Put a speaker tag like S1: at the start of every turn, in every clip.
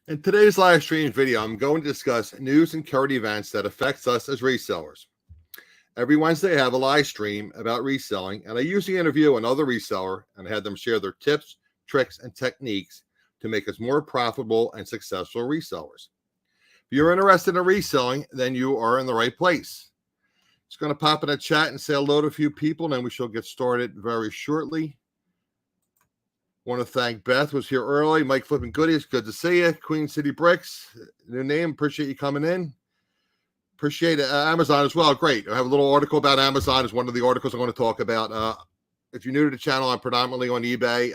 S1: In today's live stream video, I'm going to discuss news and current events that affects us as resellers. Every Wednesday, I have a live stream about reselling, and I usually interview another reseller and have them share their tips, tricks, and techniques to make us more profitable and successful resellers. If you're interested in reselling, then you are in the right place. Just going to pop in a chat and say hello to a few people, and then we shall get started very shortly. Want to thank Beth, was here early. Mike Flipping Goodies, good to see you. Queen City Bricks, new name. Appreciate you coming in. Appreciate Amazon as well. Great. I have a little article about Amazon. It's one of the articles I'm going to talk about. If you're new to the channel, I'm predominantly on eBay.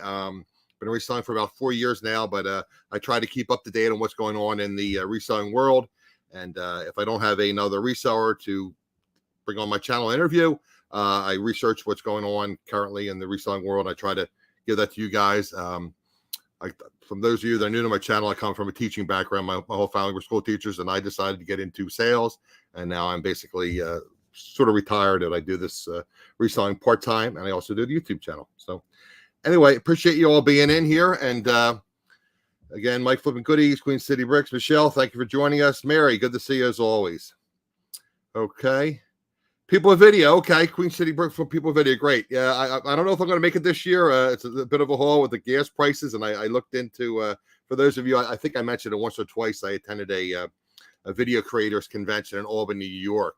S1: Been reselling for about 4 years now, but I try to keep up to date on what's going on in the reselling world. And if I don't have another reseller to bring on my channel interview, I research what's going on currently in the reselling world. I try to give that to you guys. From those of you that are new to my channel, I come from a teaching background. My whole family were school teachers, and I decided to get into sales. And now I'm basically sort of retired, and I do this reselling part-time, and I also do the YouTube channel. So anyway, appreciate you all being in here. And again, Mike Flipping Goodies, Queen City Bricks, Michelle, thank you for joining us. Mary, good to see you as always. Okay. People with Video, okay. Queen City Bricks for People with Video, great. Yeah, I don't know if I'm going to make it this year. It's a bit of a haul with the gas prices, and I looked into, for those of you, I think I mentioned it once or twice, I attended a video creators convention in Albany, New York.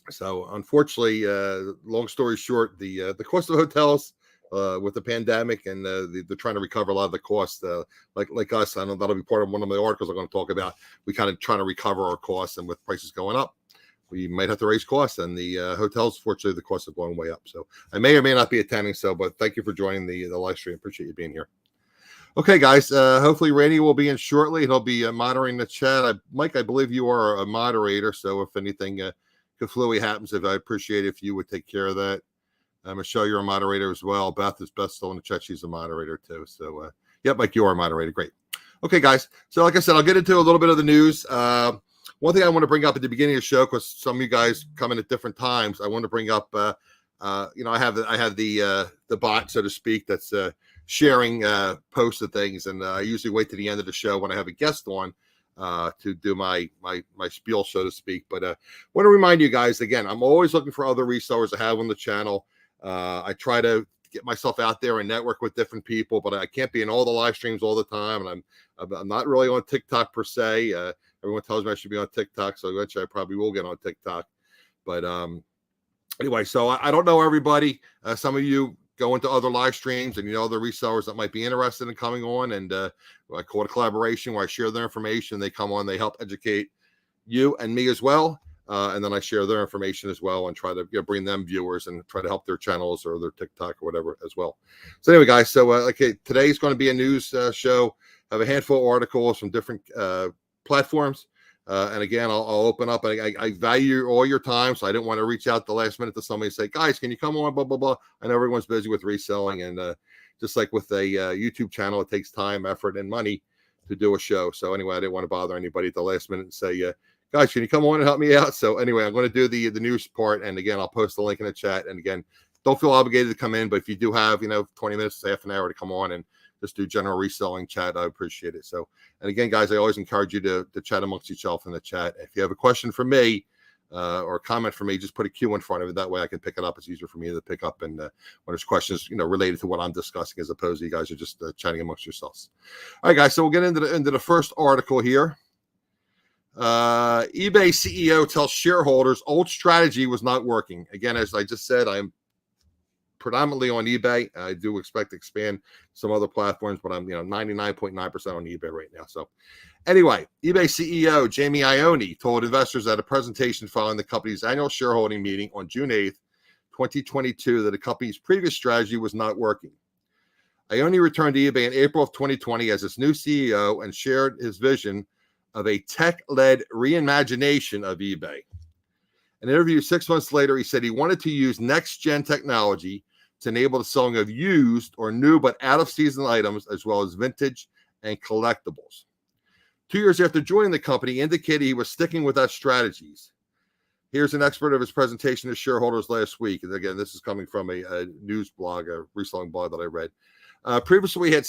S1: So unfortunately, long story short, the cost of hotels with the pandemic and they're trying to recover a lot of the costs, like us, I know that'll be part of one of the articles I'm going to talk about. We kind of trying to recover our costs, and with prices going up, we might have to raise costs, and the hotels, fortunately, the costs are going way up. So I may or may not be attending. But thank you for joining the live stream. Appreciate you being here. Okay, guys. Hopefully, Randy will be in shortly. He'll be moderating the chat. Mike, I believe you are a moderator. So if anything confluent happens, I appreciate if you would take care of that. Michelle, you're a moderator as well. Beth is still in the chat. She's a moderator too. So yep, Mike, you are a moderator. Great. Okay, guys. So like I said, I'll get into a little bit of the news. One thing I want to bring up at the beginning of the show, because some of you guys come in at different times, I want to bring up, I have the bot, so to speak, that's sharing posts of things, and I usually wait to the end of the show when I have a guest on to do my spiel, so to speak. But I want to remind you guys again, I'm always looking for other resellers to have on the channel. I try to get myself out there and network with different people, but I can't be in all the live streams all the time, and I'm not really on TikTok per se. Everyone tells me I should be on TikTok, so eventually I probably will get on TikTok. But anyway, so I don't know everybody. Some of you go into other live streams, and you know other resellers that might be interested in coming on, and I call it a collaboration where I share their information. They come on, they help educate you and me as well, and then I share their information as well and try to bring them viewers and try to help their channels or their TikTok or whatever as well. So anyway, guys, so okay, today's going to be a news show. I have a handful of articles from different platforms, and again, I'll open up. I value all your time, so I didn't want to reach out the last minute to somebody and say, guys, can you come on, blah blah blah. I know everyone's busy with reselling, and just like with a YouTube channel, it takes time, effort, and money to do a show. So anyway, I didn't want to bother anybody at the last minute and say, guys, can you come on and help me out? So anyway, I'm going to do the news part, and again, I'll post the link in the chat. And again, don't feel obligated to come in, but if you do have 20 minutes, half an hour to come on and just do general reselling chat, I appreciate it. So, and again, guys, I always encourage you to chat amongst yourself in the chat. If you have a question for me or a comment for me, just put a Q in front of it. That way I can pick it up. It's easier for me to pick up, and when there's questions, related to what I'm discussing, as opposed to you guys are just chatting amongst yourselves. All right, guys. So we'll get into the first article here. eBay CEO tells shareholders old strategy was not working. Again, as I just said, I'm predominantly on eBay. I do expect to expand some other platforms, but I'm 99.9% on eBay right now. So anyway, eBay CEO Jamie Iannone told investors at a presentation following the company's annual shareholding meeting on June 8th, 2022, that the company's previous strategy was not working. Iannone returned to eBay in April of 2020 as its new CEO and shared his vision of a tech-led reimagination of eBay. In an interview 6 months later, he said he wanted to use next-gen technology to enable the selling of used or new but out-of-season items, as well as vintage and collectibles. 2 years after joining the company, he indicated he was sticking with that strategies. Here's an expert of his presentation to shareholders last week. And again, this is coming from a news blog, a reselling blog that I read. Previously, we had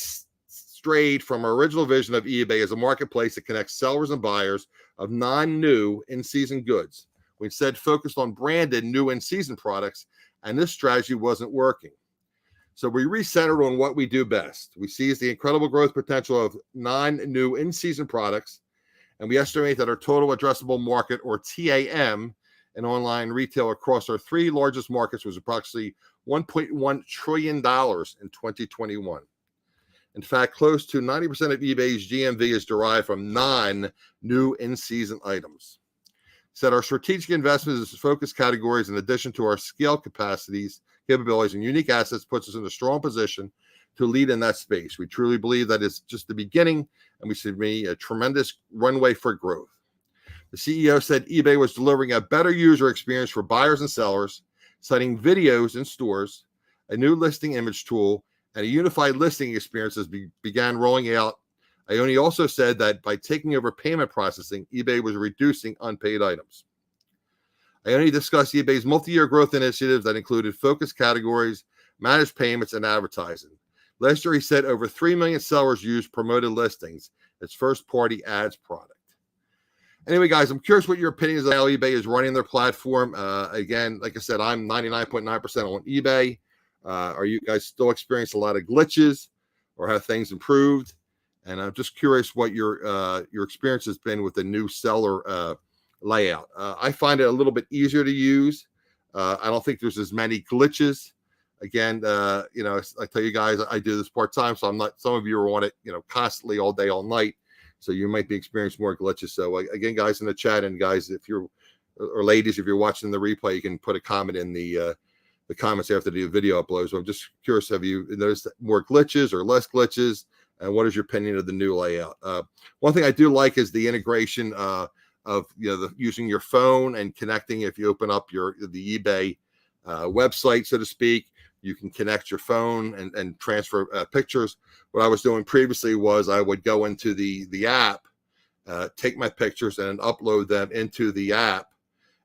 S1: strayed from our original vision of eBay as a marketplace that connects sellers and buyers of non-new in-season goods. We instead focused on branded new in-season products, and this strategy wasn't working. So we recentered on what we do best. We seized the incredible growth potential of non-new in-season products, and we estimate that our total addressable market, or TAM, in online retail across our three largest markets was approximately $1.1 trillion in 2021. In fact, close to 90% of eBay's GMV is derived from non-new in-season items. Said our strategic investments in focus categories, in addition to our scale capabilities, and unique assets, puts us in a strong position to lead in that space. We truly believe that it's just the beginning, and we see a tremendous runway for growth. The CEO said eBay was delivering a better user experience for buyers and sellers, citing videos in stores, a new listing image tool, and a unified listing experience as began rolling out. Ione also said that by taking over payment processing, eBay was reducing unpaid items. Ione discussed eBay's multi-year growth initiatives that included focus categories, managed payments, and advertising. Last year, he said over 3 million sellers used promoted listings, its first-party ads product. Anyway, guys, I'm curious what your opinion is on how eBay is running their platform. Again, like I said, I'm 99.9% on eBay. Are you guys still experiencing a lot of glitches, or have things improved? And I'm just curious what your experience has been with the new seller layout. I find it a little bit easier to use. I don't think there's as many glitches. Again, I tell you guys, I do this part-time, so I'm not, some of you are on it, constantly all day, all night. So you might be experiencing more glitches. So again, guys in the chat, and guys, if you're, or ladies, if you're watching the replay, you can put a comment in the comments after the video uploads. So I'm just curious, have you noticed more glitches or less glitches? And what is your opinion of the new layout? One thing I do like is the integration of using your phone and connecting. If you open up the eBay website, so to speak, you can connect your phone and transfer pictures. What I was doing previously was I would go into the app, take my pictures and upload them into the app,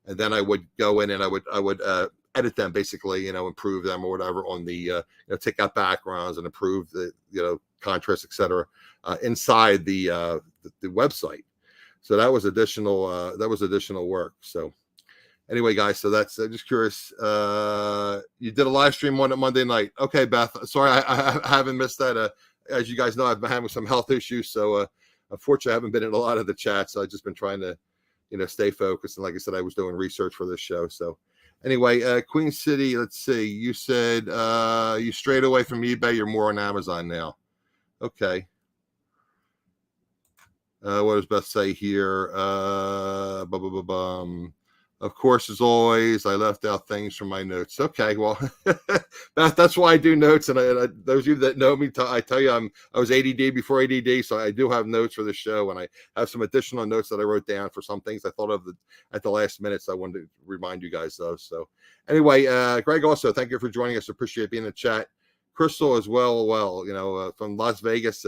S1: and then I would go in and I would edit them, basically, improve them or whatever on the take out backgrounds and improve the contrast, etc. Inside the website. So that was additional work. So anyway, guys, so that's just curious. You did a live stream on Monday night. Okay, Beth. Sorry, I haven't missed that. As you guys know, I've been having some health issues, so unfortunately, I haven't been in a lot of the chats. So I've just been trying to, stay focused. And like I said, I was doing research for this show. So anyway, Queen City. Let's see. You said you strayed away from eBay. You're more on Amazon now. Okay. What does Beth say here? Of course, as always, I left out things from my notes. Okay, well, that's why I do notes. And those of you that know me, I tell you, I was ADD before ADD, so I do have notes for the show, and I have some additional notes that I wrote down for some things I thought of at the last minute, so I wanted to remind you guys of. So anyway, Greg, also, thank you for joining us. Appreciate being in the chat. Crystal as well, from Las Vegas.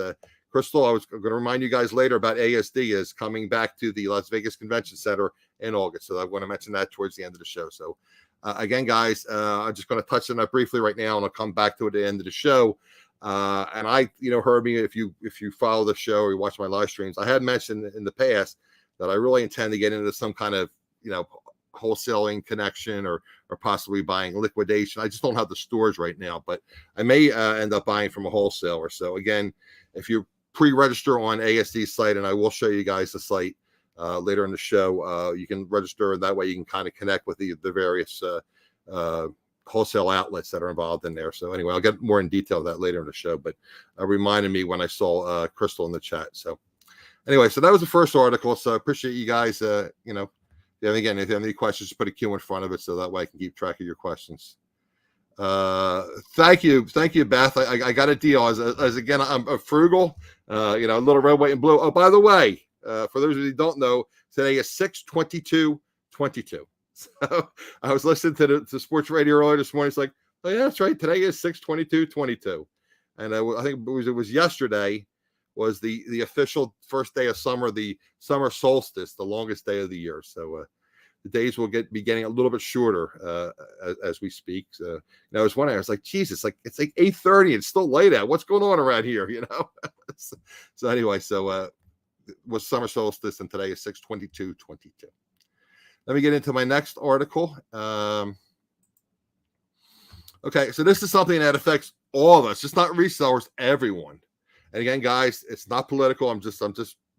S1: Crystal, I was going to remind you guys later about ASD is coming back to the Las Vegas Convention Center in August. So I want to mention that towards the end of the show. So again, guys, I'm just going to touch on that briefly right now, and I'll come back to it at the end of the show. And I, heard me, if you follow the show or you watch my live streams, I had mentioned in the past that I really intend to get into some kind of, wholesaling connection or possibly buying liquidation. I just don't have the stores right now, but I may end up buying from a wholesaler. So again, if you pre-register on ASD's site, and I will show you guys the site later in the show, you can register, and that way you can kind of connect with the various wholesale outlets that are involved in there. So anyway, I'll get more in detail of that later in the show, but reminded me when I saw Crystal in the chat. So anyway, so that was the first article. So I appreciate you guys, and again, if you have any questions, just put a Q in front of it so that way I can keep track of your questions. Thank you, Beth. I got a deal. As again, I'm frugal. A little red, white, and blue. Oh, by the way, for those of you who don't know, today is 6/22/22. So I was listening to the sports radio earlier this morning. It's like, oh yeah, that's right. Today is 6/22/22, and I think it was yesterday was the official first day of summer, the summer solstice, the longest day of the year. So the days will be getting a little bit shorter as we speak. So I was wondering, I was like, geez, it's like 8:30. It's still late out. What's going on around here? So anyway, was summer solstice, and today is 6/22/22. Let me get into my next article. Okay, so this is something that affects all of us, just not resellers, everyone. And again, guys, it's not political. I'm just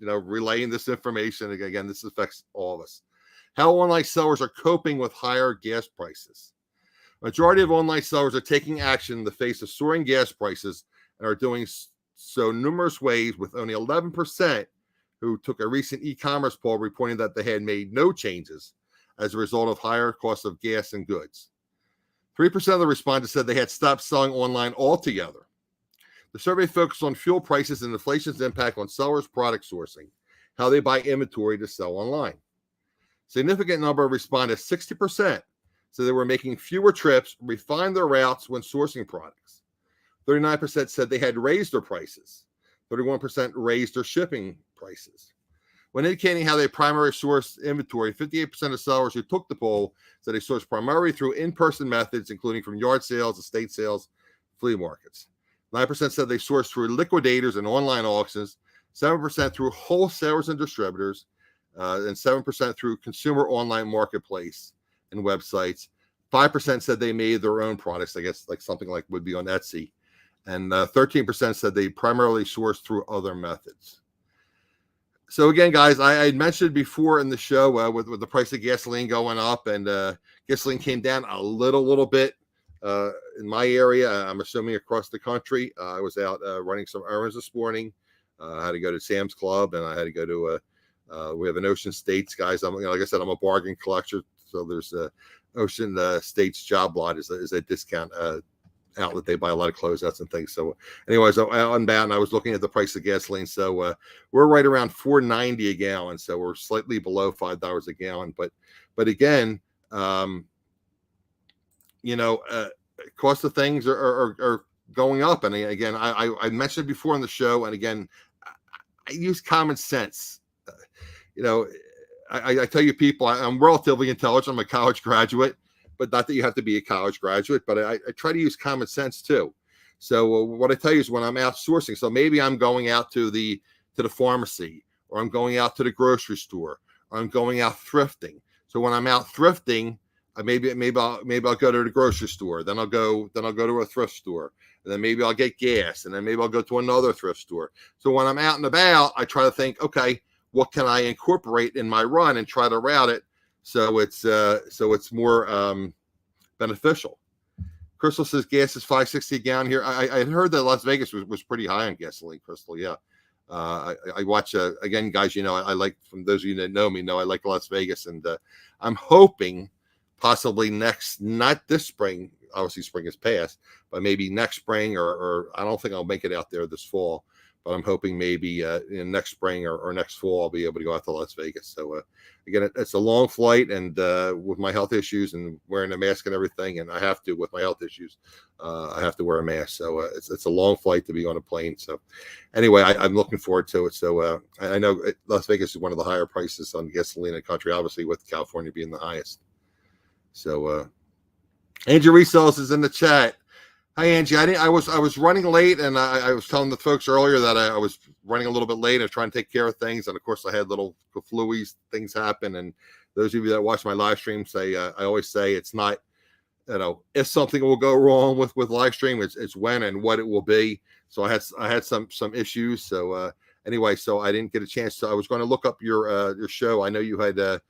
S1: relaying this information. Again, this affects all of us. How online sellers are coping with higher gas prices. Majority of online sellers are taking action in the face of soaring gas prices and are doing so numerous ways, with only 11% who took a recent e-commerce poll reporting that they had made no changes as a result of higher costs of gas and goods. 3% of the respondents said they had stopped selling online altogether. The survey focused on fuel prices and inflation's impact on sellers' product sourcing, how they buy inventory to sell online. Significant number of respondents, 60%, said they were making fewer trips, refined their routes when sourcing products. 39% said they had raised their prices. 31% raised their shipping prices. When indicating how they primary source inventory, 58% of sellers who took the poll said they sourced primarily through in-person methods, including from yard sales, estate sales, flea markets. 9% said they sourced through liquidators and online auctions, 7% through wholesalers and distributors, and 7% through consumer online marketplace and websites. 5% said they made their own products, I guess like something like would be on Etsy. And 13% said they primarily sourced through other methods. So again, guys, I had mentioned before in the show with the price of gasoline going up, and gasoline came down a little bit in my area. I'm assuming across the country. I was out running some errands this morning. I had to go to Sam's Club, and I had to go to we have an Ocean States, guys. Like I said, I'm a bargain collector, so there's Ocean States Job Lot is a discount outlet. They buy a lot of closeouts and things. So anyways, out and bound, I was looking at the price of gasoline. So we're right around $4.90 a gallon. So we're slightly below $5 a gallon. But again, cost of things are going up. And again, I mentioned before on the show, and again, I use common sense. I tell you people, I'm relatively intelligent. I'm a college graduate. But not that you have to be a college graduate, but I try to use common sense too. So what I tell you is when I'm out sourcing, so maybe I'm going out to the pharmacy, or I'm going out to the grocery store, or I'm going out thrifting. So when I'm out thrifting, maybe I'll go to the grocery store, then I'll go to a thrift store, and then maybe I'll get gas, and then maybe I'll go to another thrift store. So when I'm out and about, I try to think, okay, what can I incorporate in my run and try to route it so it's more beneficial. Crystal says gas is $5.60 a gallon here. I had heard that Las Vegas was pretty high on gasoline, Crystal. Yeah. I watch, again, guys, I like, from those of you that know me, I like Las Vegas, and I'm hoping possibly not this spring, obviously spring has passed, but maybe next spring, or I don't think I'll make it out there this fall, but I'm hoping maybe in next spring or next fall, I'll be able to go out to Las Vegas. So again, it's a long flight, and with my health issues and wearing a mask and everything, and I have to with my health issues, I have to wear a mask. So it's a long flight to be on a plane. So anyway, I'm looking forward to it. So I know Las Vegas is one of the higher prices on gasoline in the country, obviously with California being the highest. So Angie Resells is in the chat. Hi, Angie. I was running late, and I was telling the folks earlier that I was running a little bit late. I was trying to take care of things, and of course, I had little fluies things happen. And those of you that watch my live stream say, I always say it's not, if something will go wrong with live stream, it's when and what it will be. So I had some issues. So anyway, so I didn't get a chance to. I was going to look up your show. I know you had a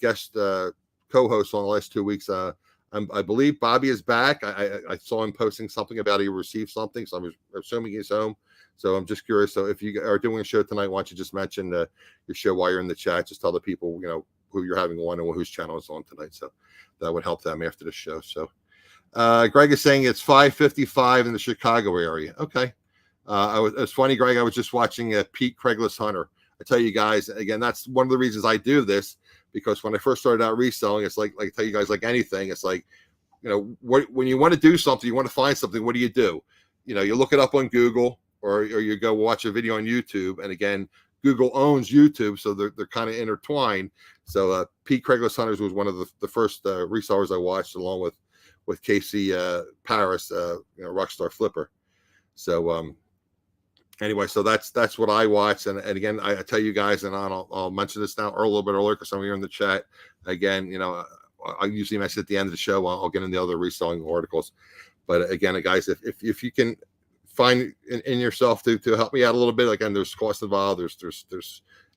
S1: guest co-host on the last 2 weeks. I believe Bobby is back. I saw him posting something about he received something, so I'm assuming he's home. So I'm just curious. So if you are doing a show tonight, why don't you just mention your show while you're in the chat? Just tell the people, who you're having on and whose channel is on tonight. So that would help them after the show. So Greg is saying it's 5:55 in the Chicago area. Okay. It's funny, Greg. I was just watching Pete Craigslist Hunter. I tell you guys, again, that's one of the reasons I do this. Because when I first started out reselling, it's like I tell you guys, like anything, it's like, when you want to do something, you want to find something, what do? You look it up on Google, or you go watch a video on YouTube. And again, Google owns YouTube, so they're kind of intertwined. So Pete Craigslist Hunters was one of the first resellers I watched, along with Casey Paris, Rockstar Flipper. So anyway, so that's what I watch. And again, I tell you guys, and I'll mention this now or a little bit earlier because some of you are in the chat. Again, I usually mention at the end of the show. I'll get into the other reselling articles. But again, guys, if you can find in yourself to help me out a little bit, again, there's cost involved, there's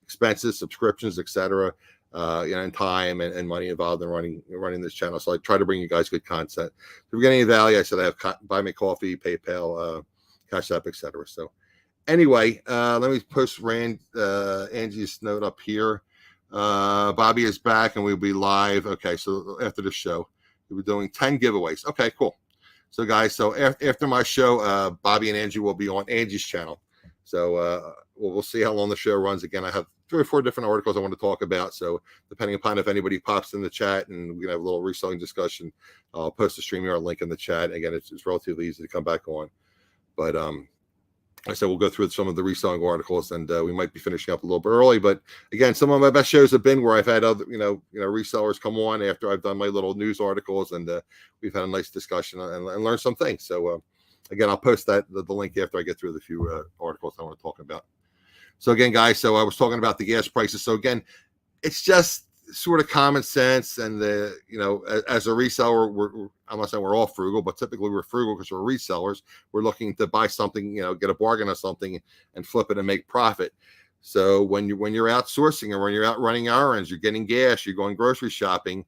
S1: expenses, subscriptions, etc. And time and money involved in running this channel. So I try to bring you guys good content. If you're getting any value, I said I have Buy Me Coffee, PayPal, Cash App, etc. So anyway, let me post Angie's note up here. Bobby is back and we'll be live. Okay, so after the show, we'll be doing 10 giveaways. Okay, cool. So guys, so after my show, Bobby and Angie will be on Angie's channel. So we'll see how long the show runs. Again, I have 3 or 4 different articles I want to talk about. So depending upon if anybody pops in the chat and we can have a little reselling discussion, I'll post the StreamYard link in the chat. Again, it's relatively easy to come back on. But like I said, we'll go through some of the reselling articles, and we might be finishing up a little bit early. But again, some of my best shows have been where I've had other, resellers come on after I've done my little news articles, and we've had a nice discussion and learned some things. So again, I'll post the link after I get through the few articles I want to talk about. So again, guys, so I was talking about the gas prices. So again, it's just sort of common sense, and as a reseller, I'm not saying we're all frugal, but typically we're frugal because we're resellers. We're looking to buy something, get a bargain on something and flip it and make profit. So when you're outsourcing or when you're out running errands, you're getting gas, you're going grocery shopping,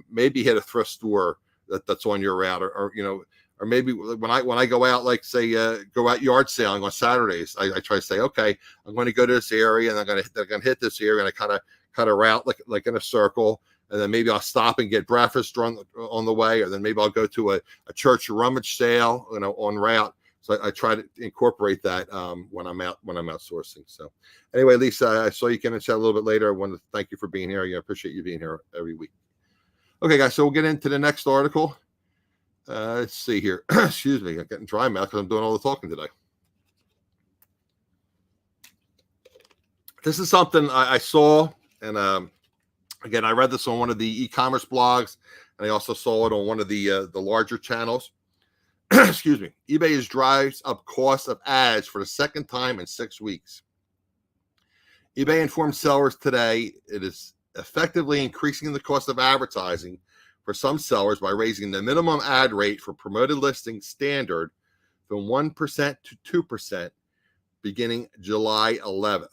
S1: maybe hit a thrift store that's on your route, or maybe when I go out, like say go out yard sailing on Saturdays, I try to say, okay, I'm going to go to this area and I'm going to hit this area, and I kind of cut a route like in a circle, and then maybe I'll stop and get breakfast on the way, or then maybe I'll go to a church rummage sale, on route. So I try to incorporate that when I'm outsourcing. So anyway, Lisa, I saw you came and chat a little bit later. I want to thank you for being here. I appreciate you being here every week. Okay, guys, so we'll get into the next article. Let's see here. Excuse me, I'm getting dry mouth because I'm doing all the talking today. This is something I saw, and again, I read this on one of the e-commerce blogs, and I also saw it on one of the larger channels. Excuse me. eBay drives up costs of ads for the second time in 6 weeks. eBay informed sellers today it is effectively increasing the cost of advertising for some sellers by raising the minimum ad rate for promoted listings standard from 1% to 2% beginning July 11th.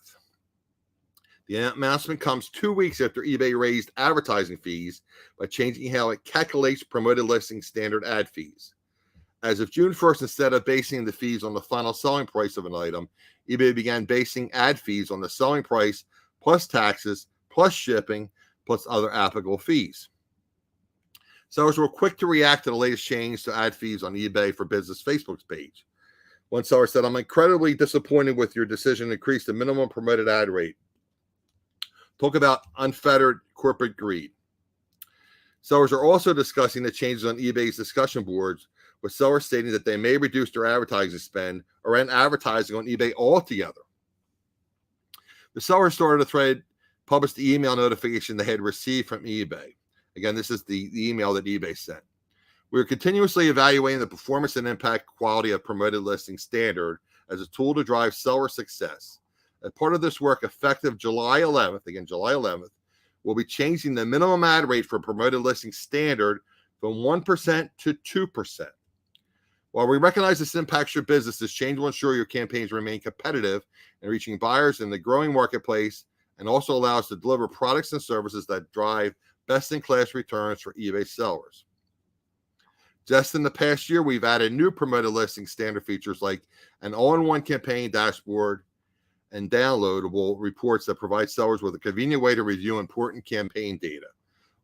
S1: The announcement comes 2 weeks after eBay raised advertising fees by changing how it calculates promoted listing standard ad fees. As of June 1st, instead of basing the fees on the final selling price of an item, eBay began basing ad fees on the selling price plus taxes, plus shipping, plus other applicable fees. Sellers were quick to react to the latest change to ad fees on eBay for Business Facebook's page. One seller said, "I'm incredibly disappointed with your decision to increase the minimum promoted ad rate. Talk about unfettered corporate greed." Sellers are also discussing the changes on eBay's discussion boards, with sellers stating that they may reduce their advertising spend or end advertising on eBay altogether. The seller started a thread, published the email notification they had received from eBay. Again, this is the email that eBay sent. "We are continuously evaluating the performance and impact quality of promoted listing standard as a tool to drive seller success. As part of this work, effective July 11th, again, July 11th, we'll be changing the minimum ad rate for promoted listing standard from 1% to 2%. While we recognize this impacts your business, this change will ensure your campaigns remain competitive in reaching buyers in the growing marketplace, and also allow us to deliver products and services that drive best-in-class returns for eBay sellers. Just in the past year, we've added new promoted listing standard features like an all-in-one campaign dashboard and downloadable reports that provide sellers with a convenient way to review important campaign data.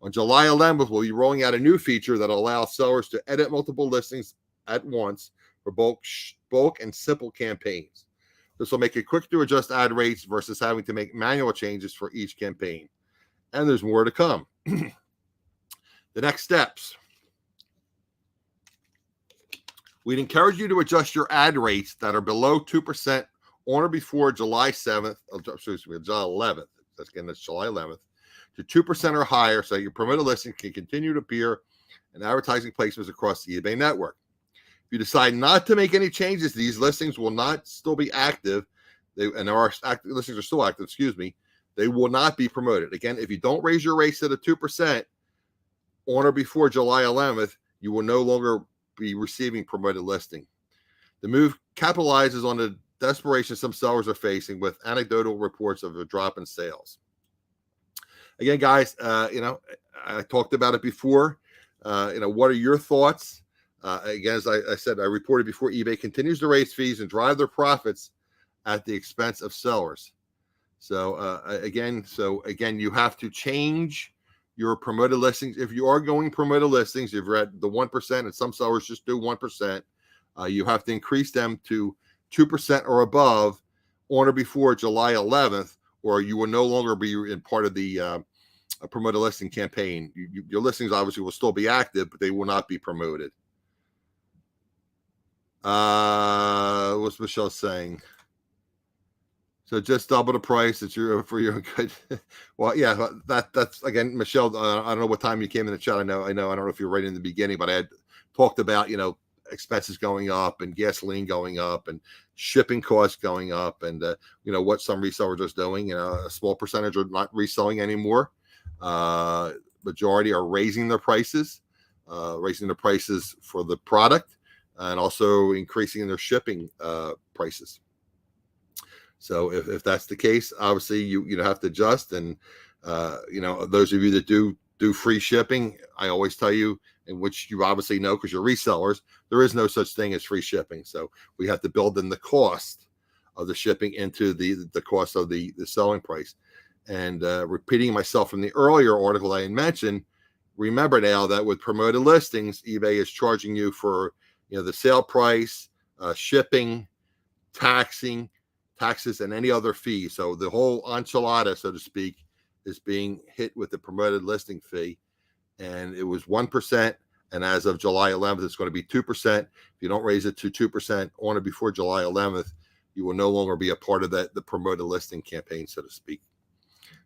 S1: On July 11th, we'll be rolling out a new feature that allows sellers to edit multiple listings at once for bulk and simple campaigns. This will make it quick to adjust ad rates versus having to make manual changes for each campaign." And there's more to come. The next steps. We'd encourage you to adjust your ad rates that are below 2% on or before July 11th. That's July 11th, to 2% or higher, so your promoted listing can continue to appear in advertising placements across the eBay network. If you decide not to make any changes, these listings will not still be active. Our active listings are still active, excuse me. They will not be promoted. Again, if you don't raise your rates to the 2% on or before July 11th, you will no longer be receiving promoted listing. The move capitalizes on the desperation some sellers are facing with anecdotal reports of a drop in sales. Again, guys, I talked about it before. What are your thoughts? Again, as I said, I reported before, eBay continues to raise fees and drive their profits at the expense of sellers. So again, you have to change your promoted listings. If you are going promoted listings, you've read the 1%, and some sellers just do 1%. You have to increase them to 2% or above on or before July 11th, or you will no longer be in part of the promoted listing campaign. Your listings obviously will still be active, but they will not be promoted. What's Michelle saying? So just double the price. It's for your good. Well, yeah, that's again, Michelle. I don't know what time you came in the chat. I don't know if you're right in the beginning, but I had talked about expenses going up and gasoline going up and shipping costs going up, and what some resellers are doing. A small percentage are not reselling anymore. Majority are raising their prices for the product, and also increasing their shipping prices. So if that's the case, obviously you have to adjust. And those of you that do free shipping, I always tell you, in which you obviously know because you're resellers, there is no such thing as free shipping. So we have to build in the cost of the shipping into the cost of the selling price. And repeating myself from the earlier article I had mentioned, remember now that with promoted listings, eBay is charging you for the sale price, shipping, taxes, and any other fee. So the whole enchilada, so to speak, is being hit with the promoted listing fee. And it was 1%. And as of July 11th, it's going to be 2%. If you don't raise it to 2% on or before July 11th, you will no longer be a part of the promoted listing campaign, so to speak.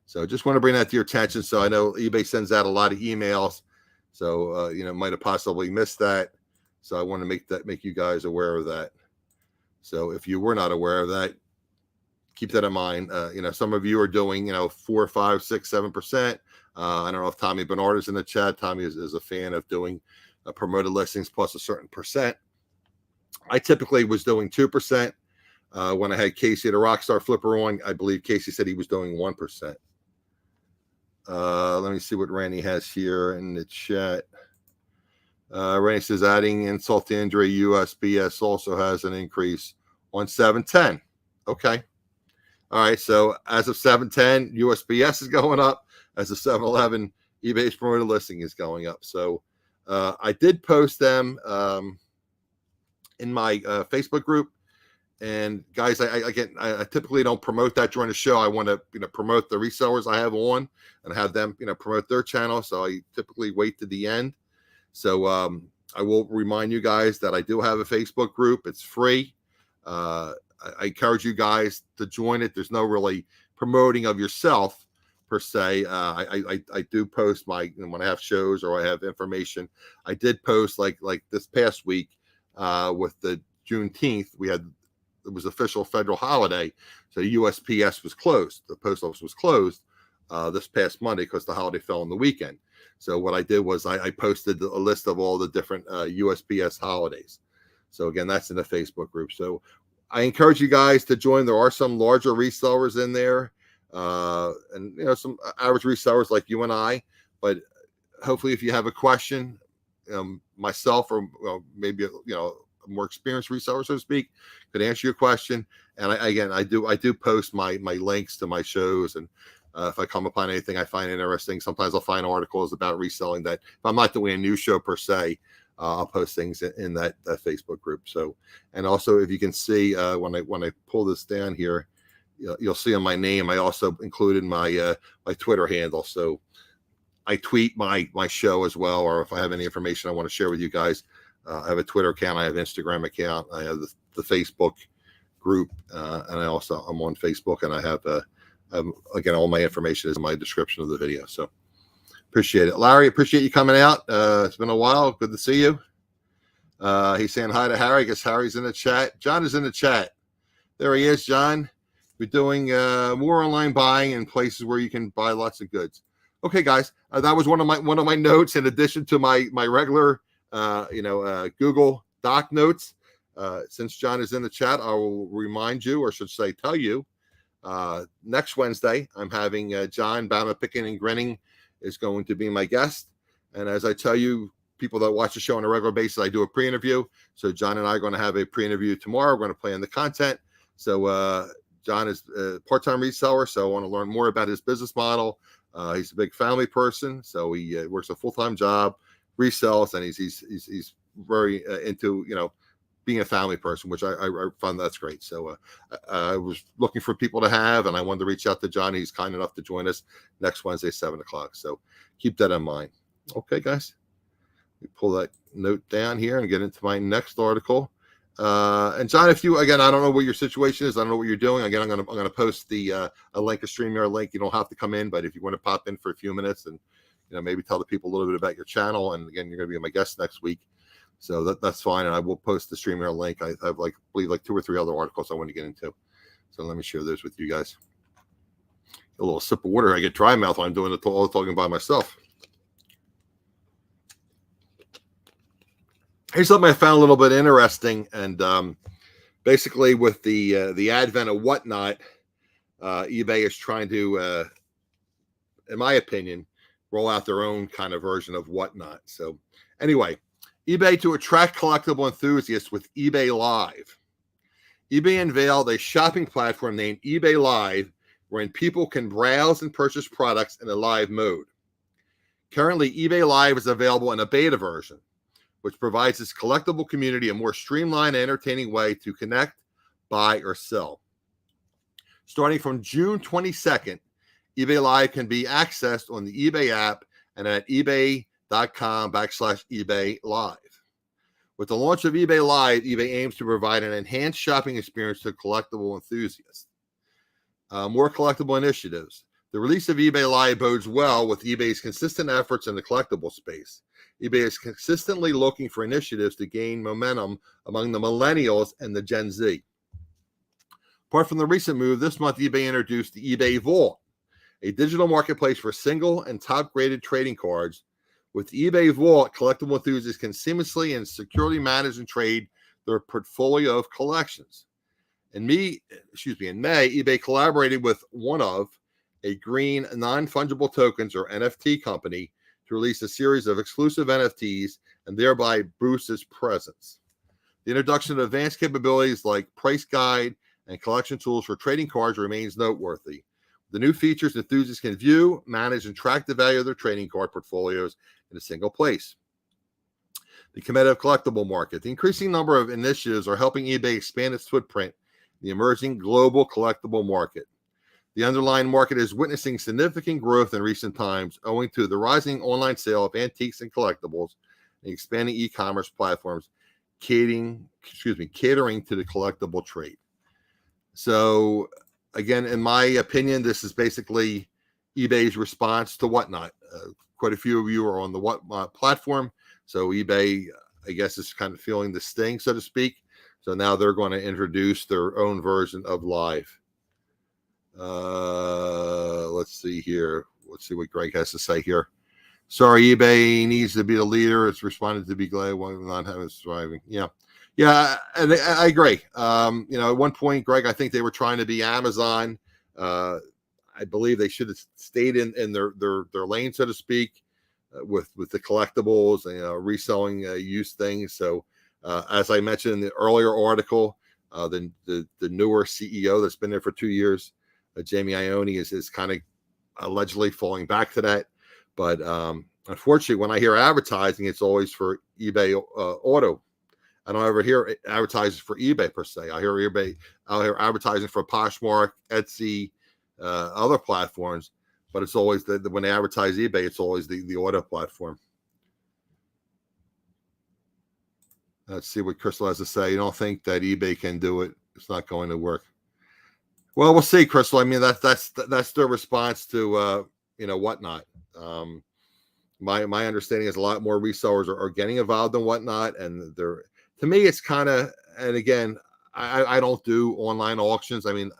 S1: So just want to bring that to your attention. So I know eBay sends out a lot of emails. So, might have possibly missed that. So I want to make you guys aware of that. So if you were not aware of that, keep that in mind. Some of you are doing, 4, 5, 6, 7%. I don't know if Tommy Bernard is in the chat. Tommy is a fan of doing promoted listings plus a certain percent. I typically was doing 2%. When I had Casey the Rockstar Flipper on, I believe Casey said he was doing 1%. Let me see what Randy has here in the chat. Randy says, adding insult to injury, USPS also has an increase on 710. Okay. All right. So as of 710, USPS is going up. As of 711, eBay's promoted listing is going up. So I did post them in my Facebook group. And guys, I typically don't promote that during the show. I want to promote the resellers I have on and have them promote their channel. So I typically wait to the end. So I will remind you guys that I do have a Facebook group. It's free. I encourage you guys to join it. There's no really promoting of yourself per se. I do post when I have shows or I have information. I did post like this past week with the Juneteenth. It was official federal holiday, so USPS was closed. The post office was closed this past Monday because the holiday fell on the weekend. So what I did was I posted a list of all the different USPS holidays. So again, that's in the Facebook group. So I encourage you guys to join. There are some larger resellers in there, and some average resellers like you and I. But hopefully, if you have a question, myself or maybe more experienced reseller, so to speak, could answer your question. And I do post my links to my shows, and if I come upon anything I find interesting, sometimes I'll find articles about reselling that if I'm not doing a news show per se, I'll post things in that Facebook group. So, and also if you can see when I pull this down here, you'll see on my name I also included my Twitter handle. So I tweet my show as well, or if I have any information I want to share with you guys. I have a Twitter account. I have an Instagram account. I have the Facebook group, and I'm on Facebook, and I have again, all my information is in my description of the video. So appreciate it, Larry. Appreciate you coming out. It's been a while. Good to see you. He's saying hi to Harry. I guess Harry's in the chat. John is in the chat. There he is, John. We're doing more online buying in places where you can buy lots of goods. Okay, guys, that was one of my notes in addition to my regular Google Doc notes. Since John is in the chat, I will remind you, or should say, tell you, next Wednesday I'm having John Bama Picking and Grinning is going to be my guest, and as I tell you, people that watch the show on a regular basis, I do a pre-interview. So John and I are going to have a pre-interview tomorrow. We're going to plan the content. So John is a part-time reseller, so I want to learn more about his business model. He's a big family person, so he works a full-time job, resells, and he's very into being a family person, which I found that's great. So I was looking for people to have, and I wanted to reach out to John. He's kind enough to join us next Wednesday, 7:00. So keep that in mind. Okay, guys. We pull that note down here and get into my next article. And John, if you, again, I don't know what your situation is. I don't know what you're doing. Again, I'm gonna post the a link, a StreamYard link. You don't have to come in, but if you want to pop in for a few minutes and maybe tell the people a little bit about your channel. And again, you're gonna be my guest next week, so that's fine. And I will post the StreamYard link. I have believe 2 or 3 other articles I want to get into. So let me share those with you guys. A little sip of water. I get dry mouth when I'm doing all the talking by myself. Here's something I found a little bit interesting, and basically with the advent of Whatnot, eBay is trying to, in my opinion, roll out their own kind of version of Whatnot. So anyway, eBay to attract collectible enthusiasts with eBay Live. eBay unveiled a shopping platform named eBay Live, wherein people can browse and purchase products in a live mode. Currently, eBay Live is available in a beta version, which provides its collectible community a more streamlined and entertaining way to connect, buy, or sell. Starting from June 22nd, eBay Live can be accessed on the eBay app and at ebay.com/eBay Live. With the launch of eBay Live, eBay aims to provide an enhanced shopping experience to collectible enthusiasts. More collectible initiatives. The release of eBay Live bodes well with eBay's consistent efforts in the collectible space. eBay is consistently looking for initiatives to gain momentum among the millennials and the Gen Z. Apart from the recent move, this month eBay introduced the eBay Vault, a digital marketplace for single and top-graded trading cards. With eBay Vault, collectible enthusiasts can seamlessly and securely manage and trade their portfolio of collections. In May, eBay collaborated with one of a green non-fungible tokens or NFT company to release a series of exclusive NFTs and thereby boost its presence. The introduction of advanced capabilities like price guide and collection tools for trading cards remains noteworthy. The new features, enthusiasts can view, manage, and track the value of their trading card portfolios in a single place. The competitive collectible market. The increasing number of initiatives are helping eBay expand its footprint in the emerging global collectible market. The underlying market is witnessing significant growth in recent times owing to the rising online sale of antiques and collectibles and expanding e-commerce platforms catering to the collectible trade. So, again, in my opinion, this is basically eBay's response to Whatnot. Quite a few of you are on the Whatnot platform, so eBay, I guess, is kind of feeling the sting, so to speak. So now they're going to introduce their own version of Live. Let's see here. Let's see what Greg has to say here. Sorry, eBay needs to be the leader. It's responded to be glad while not having surviving. Yeah, and I agree. At one point, Greg, I think they were trying to be Amazon. I believe they should have stayed in their lane, so to speak, with the collectibles and reselling used things. So, as I mentioned in the earlier article, the newer CEO that's been there for 2 years, Jamie Ione, is kind of allegedly falling back to that. But unfortunately, when I hear advertising, it's always for eBay Auto. I don't ever hear advertising for eBay per se. I hear advertising for Poshmark, Etsy, other platforms, but it's always when they advertise eBay, it's always the auto platform. Let's see what Crystal has to say. You don't think that eBay can do it? It's not going to work. Well, we'll see, Crystal. I mean, that's their response to Whatnot. My understanding is a lot more resellers are getting involved and whatnot, and they're, to me, it's kind of, and again, I don't do online auctions. I mean,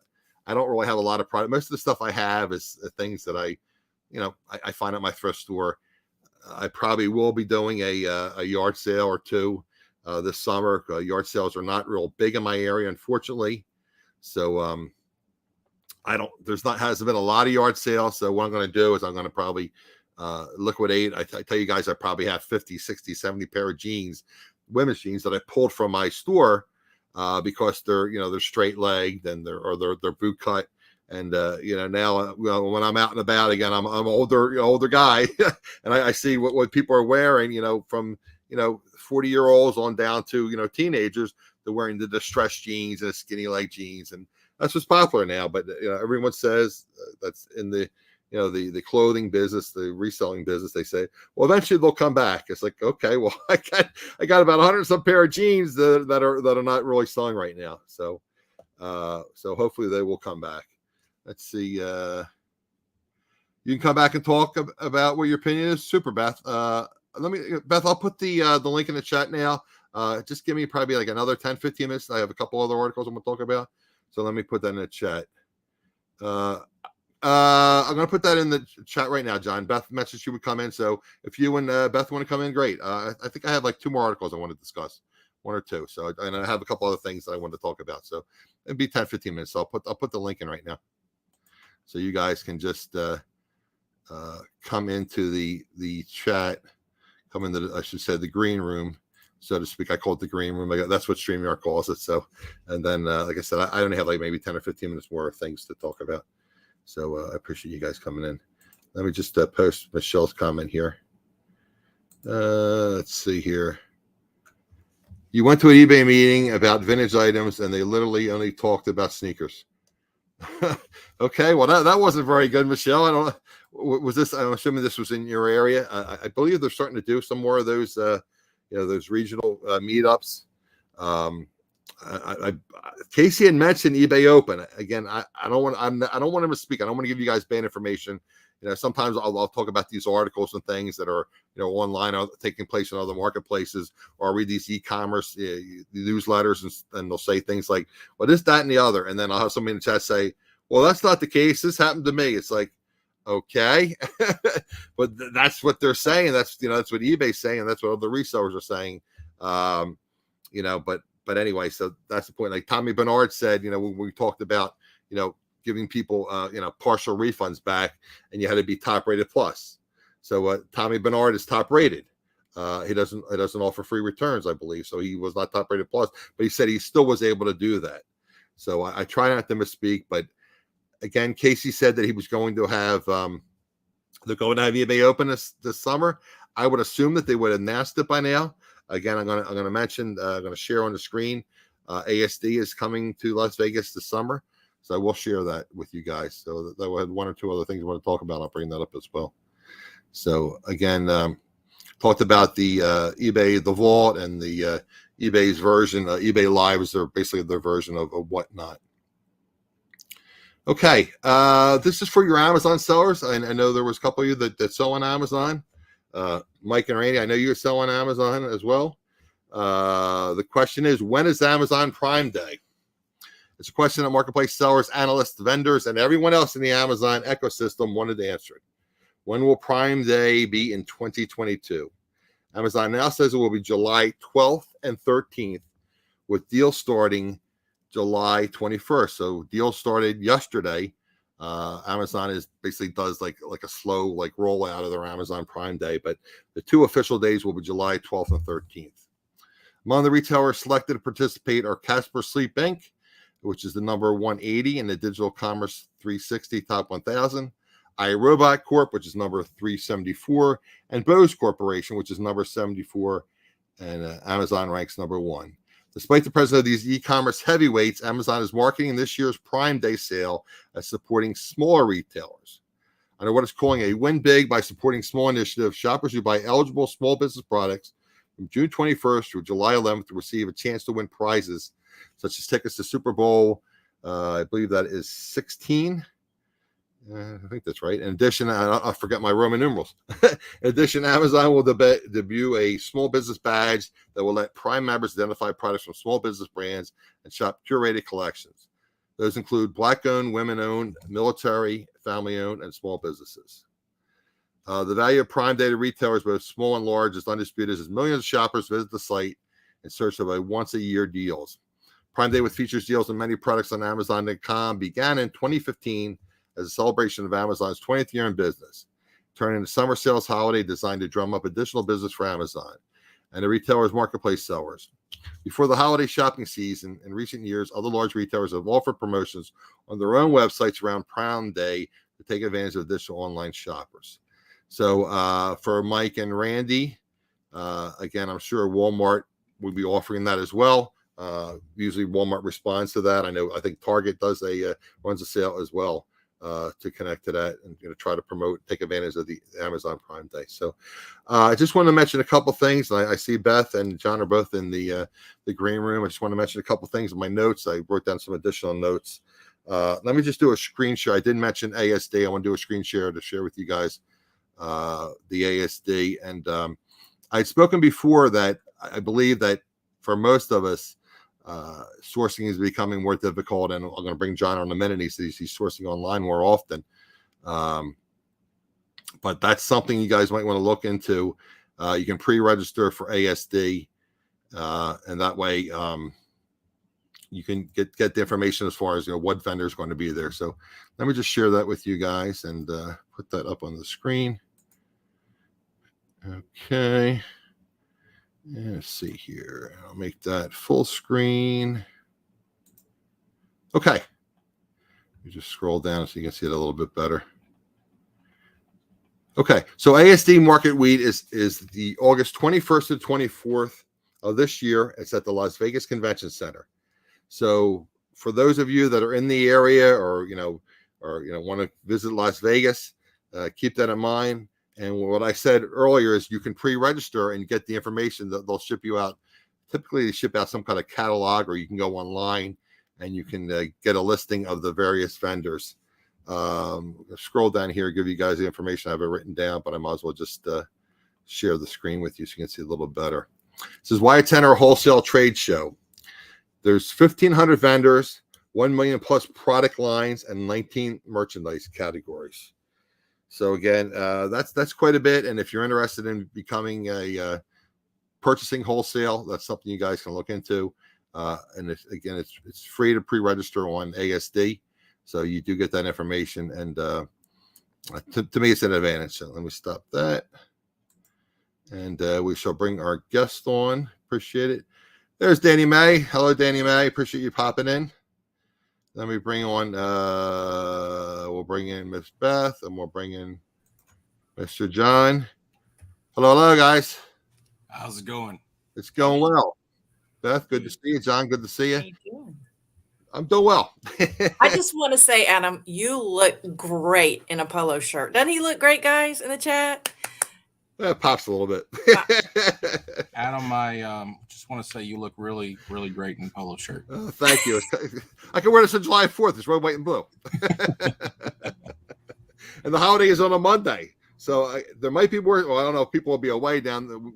S1: I don't really have a lot of product. Most of the stuff I have is things that I find at my thrift store. I probably will be doing a yard sale or two this summer. Yard sales are not real big in my area, unfortunately. So hasn't been a lot of yard sales. So what I'm going to do is I'm going to probably liquidate. I tell you guys, I probably have 50, 60, 70 pair of jeans, women's jeans that I pulled from my store because they're straight legged and they're boot cut. And now when I'm out and about again, I'm older guy, and I see what people are wearing. From 40-year-olds on down to teenagers. They're wearing the distressed jeans and the skinny leg jeans, and that's what's popular now. But everyone says that's in the the clothing business, the reselling business. They say, well, eventually they'll come back. It's like, okay, well, I got about 100 some pair of jeans that are not really selling right now. So hopefully they will come back. Let's see. You can come back and talk about what your opinion is. Super, Beth. Beth, I'll put the link in the chat now. Just give me probably like another 10, 15 minutes. I have a couple other articles I'm going to talk about. So let me put that in the chat. I'm going to put that in the chat right now, John. Beth mentioned she would come in. So if you and Beth want to come in, great. I think I have like 2 more articles I want to discuss. 1 or 2. So, and I have a couple other things that I want to talk about. So it'd be 10, 15 minutes. So I'll put the link in right now. So you guys can just come into the chat, come into the green room, so to speak. I call it the green room. That's what StreamYard calls it. So, and then like I said, I only have like maybe 10 or 15 minutes more of things to talk about. So I appreciate you guys coming in. Let me just post Michelle's comment here. Let's see here. You went to an eBay meeting about vintage items, and they literally only talked about sneakers. Okay, well that wasn't very good, Michelle. I don't know. Was this? I'm assuming this was in your area. I believe they're starting to do some more of those, those regional meetups. Casey had mentioned eBay Open again. I don't want him to speak. I don't want to give you guys bad information. Sometimes I'll talk about these articles and things that are online or taking place in other marketplaces, or I'll read these e-commerce newsletters and they'll say things like, well, this, that, and the other, and then I'll have somebody in the chat say, well, that's not the case. This happened to me. It's like, okay, but that's what they're saying. That's that's what eBay's saying, and that's what other resellers are saying. But anyway, so that's the point. Like Tommy Bernard said, when we talked about giving people partial refunds back, and you had to be top rated plus. So Tommy Bernard is top rated. He doesn't offer free returns, I believe. So he was not top rated plus, but he said he still was able to do that. So I try not to misspeak, but again, Casey said that he was going to have they're going to have eBay Open this summer. I would assume that they would have announced it by now. Again, I'm gonna mention, I'm gonna share on the screen. ASD is coming to Las Vegas this summer. So I will share that with you guys. So that we had 1 or 2 other things I want to talk about. I'll bring that up as well. So again, talked about the eBay, the Vault, and the eBay's version. eBay Live is basically their version of whatnot. Okay, this is for your Amazon sellers. I know there was a couple of you that sell on Amazon. Mike and Randy, I know you sell on Amazon as well. The question is, when is Amazon Prime Day? It's a question that marketplace sellers, analysts, vendors, and everyone else in the Amazon ecosystem wanted to answer it. When will Prime Day be in 2022? Amazon now says it will be July 12th and 13th, with deals starting July 21st. So deals started yesterday. Amazon basically does like a slow rollout of their Amazon Prime Day, but the 2 official days will be July 12th and 13th. Among the retailers selected to participate are Casper Sleep Inc., which is the number 180 in the Digital Commerce 360 Top 1000, iRobot Corp., which is number 374, and Bose Corporation, which is number 74, and Amazon ranks number 1. Despite the presence of these e-commerce heavyweights, Amazon is marketing this year's Prime Day sale as supporting smaller retailers. Under what it's calling a win big by supporting small initiatives, shoppers who buy eligible small business products from June 21st through July 11th will receive a chance to win prizes such as tickets to Super Bowl. I believe that is 16. I think that's right. In addition, I forget my Roman numerals. In addition, Amazon will debut a small business badge that will let Prime members identify products from small business brands and shop curated collections. Those include Black-owned, women-owned, military, family-owned, and small businesses. The value of Prime Day to retailers, both small and large, is undisputed as millions of shoppers visit the site in search of a once-a-year deals. Prime Day, with features deals on many products on Amazon.com, began in 2015 as a celebration of Amazon's 20th year in business, turning the summer sales holiday designed to drum up additional business for Amazon and the retailer's marketplace sellers. Before the holiday shopping season, in recent years, other large retailers have offered promotions on their own websites around Prime Day to take advantage of additional online shoppers. So for Mike and Randy, again, I'm sure Walmart will be offering that as well. Usually Walmart responds to that. I think Target does runs a sale as well to connect to that and try to take advantage of the Amazon Prime Day. So I just want to mention a couple things. I see Beth and John are both in the green room. I just want to mention a couple things in my notes. I wrote down some additional notes. Let me just do a screen share. I didn't mention ASD. I want to do a screen share to share with you guys the ASD. And I'd spoken before that I believe that for most of us, sourcing is becoming more difficult, and I'm going to bring John on in a minute. He says he's sourcing online more often, but that's something you guys might want to look into. You can pre-register for ASD, and that way you can get the information as far as what vendor is going to be there. So let me just share that with you guys and put that up on the screen. Okay. Let's see here. I'll make that full screen. Okay. You just scroll down so you can see it a little bit better. Okay. So ASD Market Week is the August 21st to 24th of this year. It's at the Las Vegas Convention Center. So for those of you that are in the area or want to visit Las Vegas, keep that in mind. And what I said earlier is you can pre-register and get the information that they'll ship you out. Typically, they ship out some kind of catalog, or you can go online and you can get a listing of the various vendors. Scroll down here, give you guys the information. I have it written down, but I might as well just share the screen with you so you can see a little better. This is why attend our wholesale trade show. There's 1,500 vendors, 1 million plus product lines, and 19 merchandise categories. So again, that's quite a bit. And if you're interested in becoming purchasing wholesale, that's something you guys can look into. And it's free to pre-register on ASD, so you do get that information. And to me, it's an advantage. So let me stop that, and we shall bring our guest on. Appreciate it. There's Danny May. Hello, Danny May. Appreciate you popping in. Let me bring on, we'll bring in Miss Beth, and we'll bring in Mr. John. Hello, guys.
S2: How's it going?
S1: It's going well. Beth, good to see you. John, good to see you.
S3: How you doing?
S1: I'm doing well.
S3: I just want to say, Adam, you look great in a polo shirt. Doesn't he look great, guys, in the chat?
S1: It pops a little bit.
S2: Adam, I just want to say you look really, really great in a polo shirt.
S1: Oh, thank you. I can wear this on July 4th. It's red, white, and blue. And the holiday is on a Monday. So there might be more. Well, I don't know if people will be away down.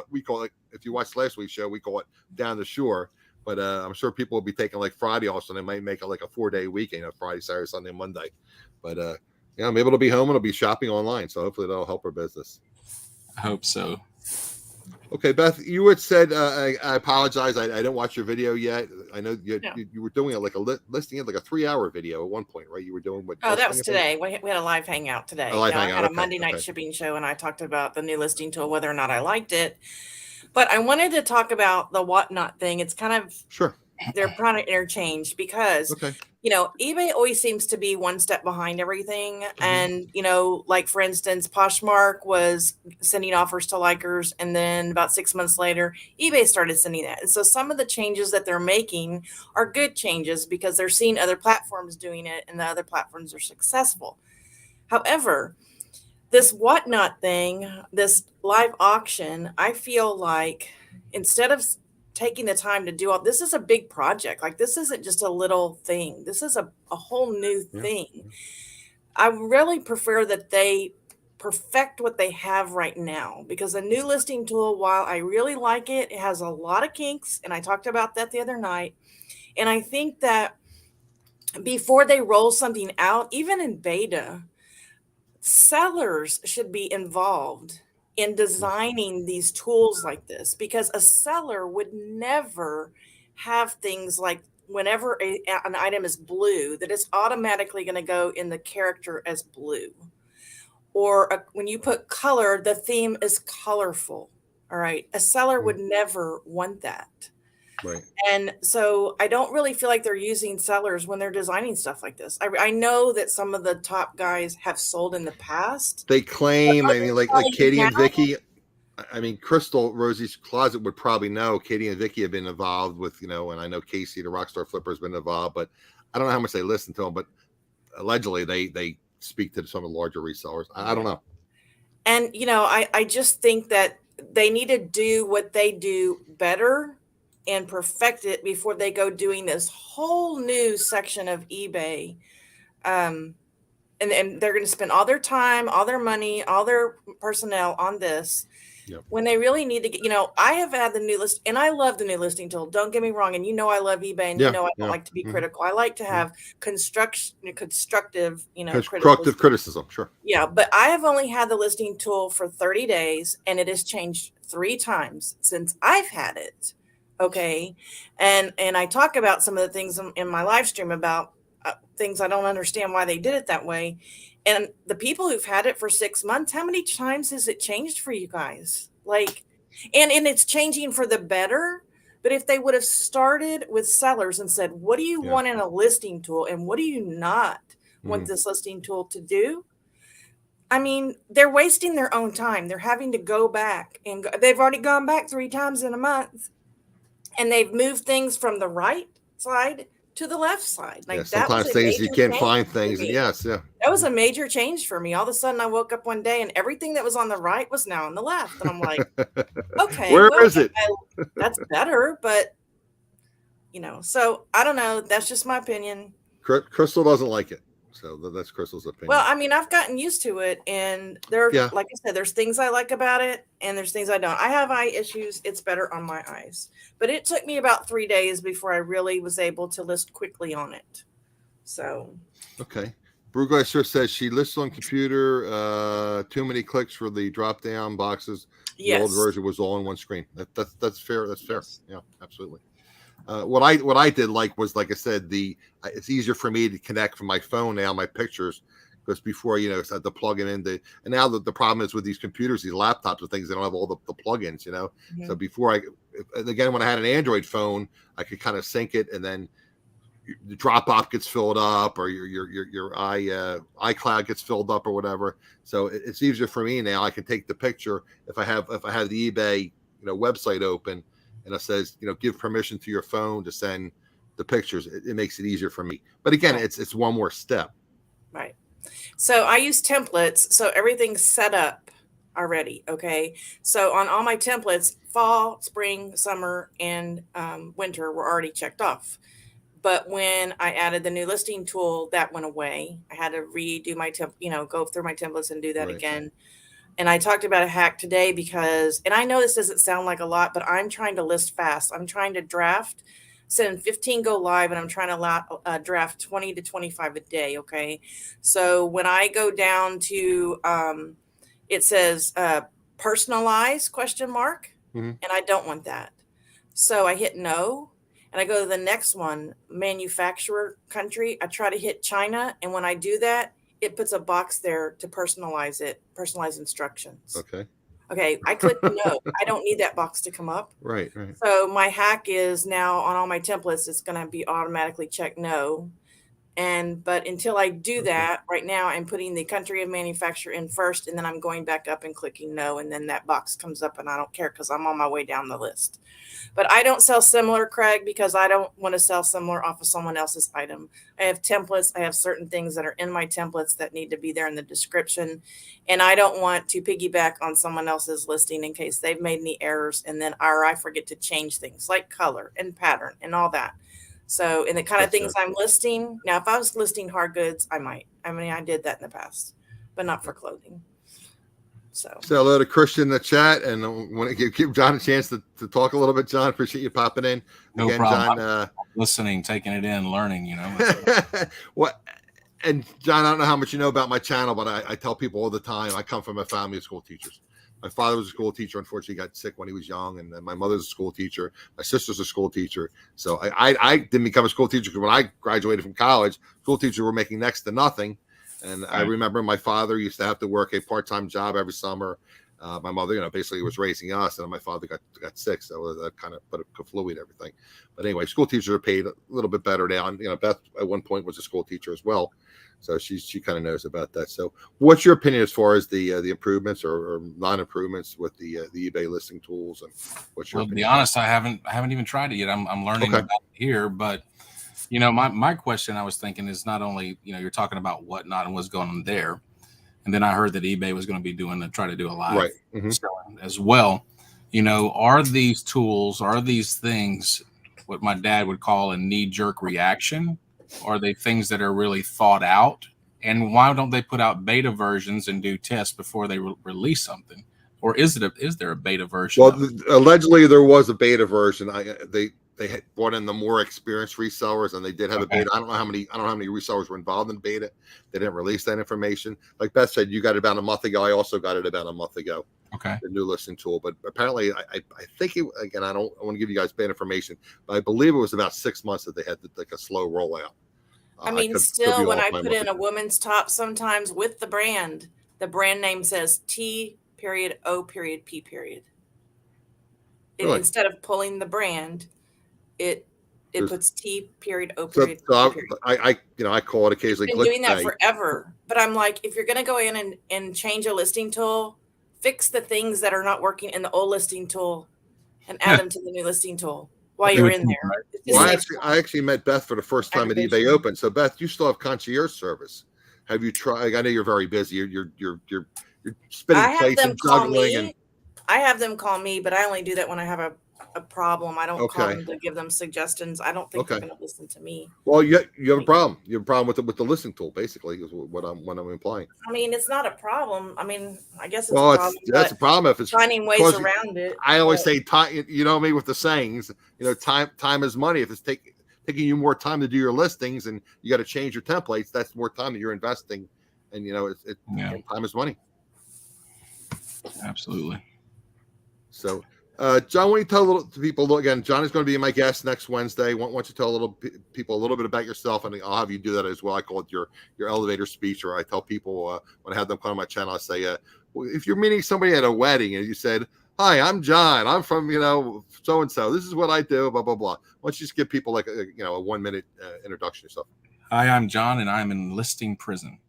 S1: We call it, if you watched last week's show, we call it down the shore. But I'm sure people will be taking like Friday off, so they might make it like a 4-day weekend, Friday, Saturday, Sunday, Monday. But I'm able to be home and I'll be shopping online. So hopefully that'll help our business.
S2: I hope so.
S1: Okay, Beth, you had said, I apologize. I didn't watch your video yet. I know you were doing like a listing it like a 3-hour video at one point, right? You were doing what?
S3: Oh, that was today. We had a live hangout today.
S1: I had
S3: a Monday night shipping show, and I talked about the new listing tool, whether or not I liked it. But I wanted to talk about the whatnot thing. It's kind of
S1: sure.
S3: They're product interchange because eBay always seems to be one step behind everything. Mm-hmm. And, like for instance, Poshmark was sending offers to likers. And then about 6 months later, eBay started sending that. And so some of the changes that they're making are good changes because they're seeing other platforms doing it and the other platforms are successful. However, this whatnot thing, this live auction, I feel like instead of taking the time to do all this is a big project. Like this isn't just a little thing. This is a whole new thing. I really prefer that they perfect what they have right now, because a new listing tool, while I really like it, it has a lot of kinks. And I talked about that the other night. And I think that before they roll something out, even in beta, sellers should be involved in designing these tools like this, because a seller would never have things like whenever an item is blue, that it's automatically going to go in the character as blue. Or when you put color, the theme is colorful. All right. A seller would never want that.
S1: Right.
S3: And so I don't really feel like they're using sellers when they're designing stuff like this. I know that some of the top guys have sold in the past.
S1: They claim,
S3: But
S1: I mean,
S3: are they
S1: like
S3: selling
S1: Katie and
S3: now?
S1: Vicky. I mean, Crystal, Rosie's Closet would probably know. Katie and Vicky have been involved with, and I know Casey, the Rockstar Flipper, has been involved, but I don't know how much they listen to them. But allegedly, they speak to some of the larger resellers. I don't know.
S3: And I just think that they need to do what they do better and perfect it before they go doing this whole new section of eBay. And they're going to spend all their time, all their money, all their personnel on this.
S1: Yep.
S3: When they really need to get, I have had the new list, and I love the new listing tool. Don't get me wrong. And I love eBay, and I don't like to be critical. I like to have constructive,
S1: constructive criticism. Sure.
S3: Yeah, but I have only had the listing tool for 30 days, and it has changed 3 times since I've had it. Okay. And I talk about some of the things in my live stream about things I don't understand why they did it that way. And the people who've had it for 6 months, how many times has it changed for you guys? Like, and it's changing for the better. But if they would have started with sellers and said, what do you want in a listing tool, and what do you not want this listing tool to do? I mean, they're wasting their own time. They're having to go back, and they've already gone back 3 times in a month, and they've moved things from the right side to the left side. Like,
S1: sometimes things you can't find things. And
S3: that was a major change for me. All of a sudden I woke up one day and everything that was on the right was now on the left. And I'm like, okay,
S1: where is it?
S3: That's better. But, so I don't know. That's just my opinion.
S1: Crystal doesn't like it. So that's Crystal's opinion.
S3: Well, I mean, I've gotten used to it, and like I said, there's things I like about it, and there's things I don't. I have eye issues. It's better on my eyes, but it took me about 3 days before I really was able to list quickly on it. So,
S1: okay. Brugleister says she lists on computer. Too many clicks for the drop down boxes. The old version was all on one screen. That's fair. That's fair. Yeah, absolutely. What I did was, like I said, it's easier for me to connect from my phone now, my pictures, because before, I had to plug it in. And now the problem is with these computers, these laptops and things, they don't have all the plugins, So before again, when I had an Android phone, I could kind of sync it, and then the Dropbox gets filled up, or your iCloud gets filled up, or whatever. So it's easier for me now. I can take the picture if I have the eBay website open, and it says, give permission to your phone to send the pictures. It makes it easier for me. But again, it's one more step.
S3: Right. So I use templates. So everything's set up already. Okay. So on all my templates, fall, spring, summer, and winter were already checked off. But when I added the new listing tool, that went away. I had to redo my go through my templates and do that again. And I talked about a hack today and I know this doesn't sound like a lot, but I'm trying to list fast. I'm trying to draft, send 15 go live, and I'm trying to draft 20 to 25 a day. Okay. So when I go down to, it says personalize ? And I don't want that. So I hit no. And I go to the next one, manufacturer country. I try to hit China. And when I do that, it puts a box there to personalize instructions. Okay. I click no. I don't need that box to come up.
S1: Right.
S3: So my hack is now on all my templates, it's going to be automatically checked no. But until I do that, right now I'm putting the country of manufacturer in first, and then I'm going back up and clicking no. And then that box comes up, and I don't care because I'm on my way down the list. But I don't sell similar, Craig, because I don't want to sell similar off of someone else's item. I have templates. I have certain things that are in my templates that need to be there in the description. And I don't want to piggyback on someone else's listing in case they've made any errors, and then I forget to change things like color and pattern and all that. So, and the kind of
S1: That's
S3: things I'm listing now, if I was listing hard goods, I might. I mean, I did that in the past, but not for clothing. So,
S1: say hello to Christian in the chat, and I want to give John a chance to talk a little bit. John, appreciate you popping in.
S2: No
S1: Again,
S2: problem.
S1: John.
S2: I'm listening, taking it in, learning.
S1: What? And John, I don't know how much you know about my channel, but I tell people all the time, I come from a family of school teachers. My father was a school teacher. Unfortunately, got sick when he was young, and then my mother's a school teacher. My sister's a school teacher. So I didn't become a school teacher because when I graduated from college, school teachers were making next to nothing. And I remember my father used to have to work a part-time job every summer. My mother, basically was raising us, and my father got sick, so that kind of put a fluid everything. But anyway, school teachers are paid a little bit better now. And Beth at one point was a school teacher as well, so she kind of knows about that. So, what's your opinion as far as the improvements or non-improvements with the eBay listing tools? And what's your
S2: Well, to
S1: opinion?
S2: be honest, I haven't even tried it yet. I'm learning about it here, but my question I was thinking is not only you're talking about whatnot and what's going on there. And then I heard that eBay was going to be try to do a live selling as well. Are these tools, are these things what my dad would call a knee-jerk reaction? Are they things that are really thought out? And why don't they put out beta versions and do tests before they release something? Or is there a beta version?
S1: Well, allegedly there was a beta version. They had brought in the more experienced resellers, and they did have a beta. I don't know how many resellers were involved in beta. They didn't release that information. Like Beth said, you got it about a month ago. I also got it about a month ago.
S2: Okay.
S1: The new listing tool, but apparently, I think again, I don't want to give you guys bad information, but I believe it was about 6 months that they had like a slow rollout.
S3: I mean, still, when I put in a woman's top, sometimes with the brand name says T.O.P.
S1: Really?
S3: Instead of pulling the brand, it puts T.O.P.
S1: So I call it occasionally.
S3: I've been doing that forever, but I'm like, if you're going to go in and change a listing tool, fix the things that are not working in the old listing tool and add them to the new listing tool while you're in there.
S1: Well, I actually met Beth for the first time at eBay Open. So Beth, you still have concierge service. Have you tried? I know you're very busy. You're spinning plates and juggling.
S3: I have them call me, but I only do that when I have a problem. I don't call them to give them suggestions. I don't think they're going to listen to me.
S1: Well, you have a problem. You have a problem with the listing tool, basically, is what I'm implying.
S3: I mean, it's not a problem. I mean, I guess it's
S1: a problem. That's a problem if it's
S3: finding ways around it.
S1: I always say time. You know me with the sayings. Time is money. If it's taking you more time to do your listings and you got to change your templates, that's more time that you're investing. And time is money.
S2: Absolutely.
S1: So, John, why don't you tell people again? John is going to be my guest next Wednesday. Why don't you tell people a little bit about yourself, and I'll have you do that as well. I call it your elevator speech, or I tell people when I have them come on my channel, I say, if you're meeting somebody at a wedding and you said, "Hi, I'm John. I'm from so and so. This is what I do." Blah blah blah. Why don't you just give people like a 1 minute introduction yourself?
S2: Hi, I'm John, and I'm in listing prison.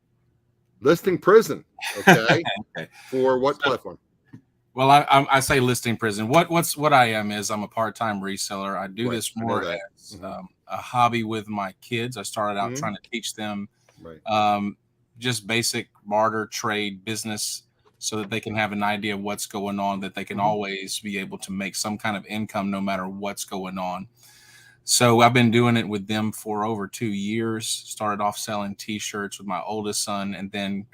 S1: Listing prison. Okay. For what platform?
S2: Well, I say listing prison. What I am is I'm a part-time reseller. I do this more as a hobby with my kids. I started out trying to teach them just basic barter trade business so that they can have an idea of what's going on, that they can always be able to make some kind of income no matter what's going on. So I've been doing it with them for over 2 years. Started off selling T-shirts with my oldest son, and then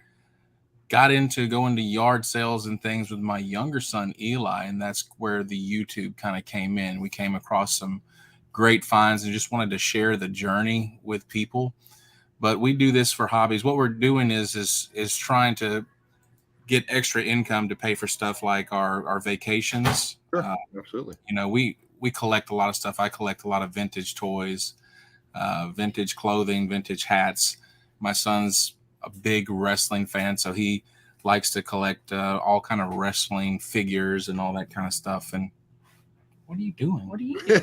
S2: got into going to yard sales and things with my younger son, Eli. And that's where the YouTube kind of came in. We came across some great finds and just wanted to share the journey with people. But we do this for hobbies. What we're doing is trying to get extra income to pay for stuff like our vacations.
S1: Sure, absolutely.
S2: We collect a lot of stuff. I collect a lot of vintage toys, vintage clothing, vintage hats. My son's a big wrestling fan, so he likes to collect all kind of wrestling figures and all that kind of stuff. And what are you doing?
S4: What are you doing?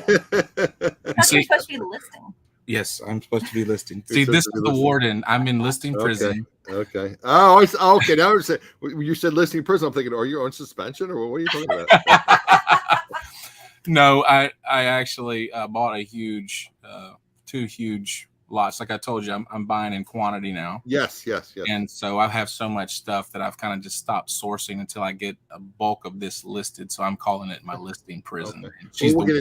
S4: You're supposed to be listing.
S2: Yes, I'm supposed to be listing. See, this is the warden. I'm in listing prison.
S1: Okay. Oh, okay. Now you said listing prison. I'm thinking, are you on suspension or what are you talking about?
S2: No, I actually bought a huge, 2 huge lots. Like I told you, I'm buying in quantity now.
S1: Yes.
S2: And so I have so much stuff that I've kind of just stopped sourcing until I get a bulk of this listed. So I'm calling it my listing prison.
S1: Okay. We'll get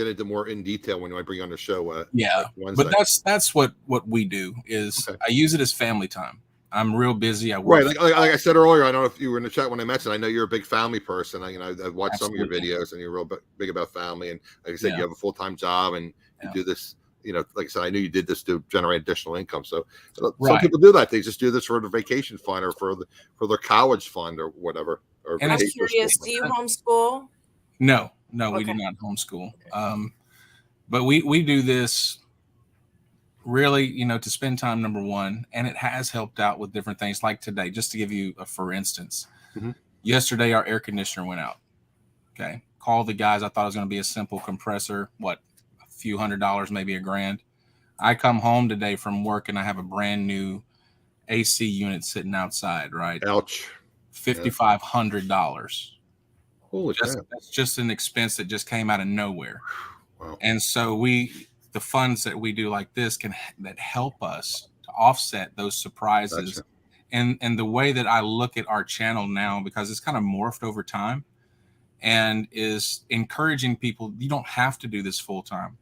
S1: into more in detail when I bring you on the show.
S2: Yeah, but that's what we do is I use it as family time. I'm real busy. I work.
S1: Right, like I said earlier. I don't know if you were in the chat when I mentioned. I know you're a big family person. I've watched some of your videos, and you're real big about family. And like I said, you have a full-time job, and you do this. Like I said, I knew you did this to generate additional income. So some people do that. They just do this for the vacation fund or for their college fund or whatever.
S3: And I'm curious, do you homeschool?
S2: No, we do not homeschool. But we do this really, to spend time, number one, and it has helped out with different things like today. Just to give you for instance, yesterday our air conditioner went out. Okay. Called the guys. I thought it was going to be a simple compressor, a few $100s, maybe $1,000. I come home today from work and I have a brand new AC unit sitting outside, right?
S1: Ouch.
S2: $5,500.
S1: Holy cow.
S2: That's just an expense that just came out of nowhere.
S1: Wow.
S2: And so the funds that we do like this that help us to offset those surprises.
S1: Gotcha.
S2: And the way that I look at our channel now, because it's kind of morphed over time and is encouraging people, you don't have to do this full time.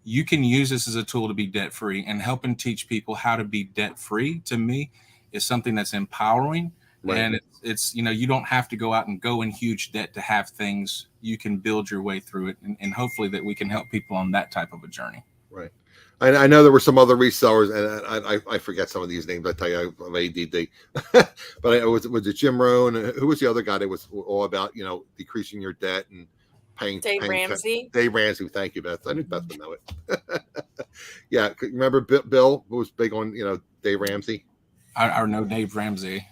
S2: You can use this as a tool to be debt free, and helping teach people how to be debt free to me is something that's empowering. Right. And it's you don't have to go out and go in huge debt to have things. You can build your way through it, and hopefully that we can help people on that type of a journey.
S1: Right. I know there were some other resellers, and I forget some of these names. I tell you, I'm ADD. But it was it Jim Rohn? Who was the other guy that was all about decreasing your debt and paying?
S3: Dave Ramsey.
S1: Dave Ramsey. Thank you, Beth. I knew Beth would know it. Yeah, remember Bill who was big on Dave Ramsey?
S2: I know Dave Ramsey.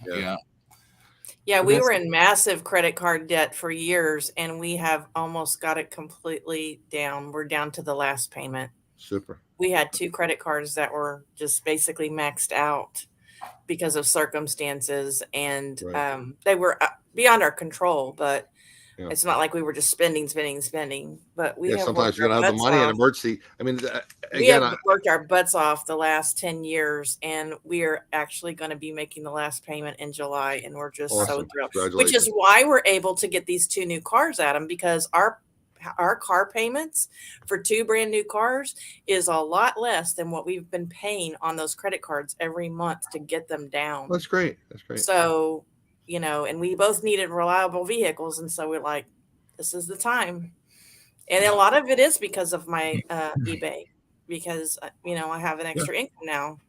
S3: Yeah, we were in massive credit card debt for years, and we have almost got it completely down. We're down to the last payment.
S1: Super.
S3: We had 2 credit cards that were just basically maxed out because of circumstances, and they were beyond our control, but it's not like we were just spending. But we have
S1: sometimes you're going to have the money in emergency. I mean,
S3: we have worked our butts off the last 10 years, and we are actually going to be making the last payment in July, and we're just so thrilled. Which is why we're able to get these 2 new cars, Adam, because our car payments for 2 brand new cars is a lot less than what we've been paying on those credit cards every month to get them down.
S1: That's great.
S3: So, and we both needed reliable vehicles. And so we're like, this is the time. And a lot of it is because of my eBay, because, I have an extra income now.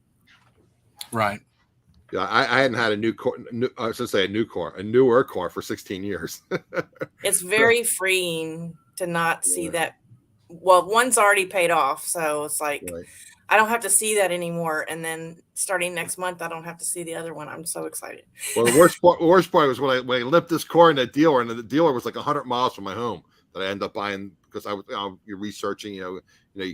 S2: Right.
S1: Yeah, I hadn't had a newer car for 16 years.
S3: It's very freeing to not see that. Well, one's already paid off. So it's like, I don't have to see that anymore. And then starting next month, I don't have to see the other one. I'm so excited.
S1: Well, the worst part was when I lipped this car in the dealer, and the dealer was like 100 miles from my home that I ended up buying because you're researching, you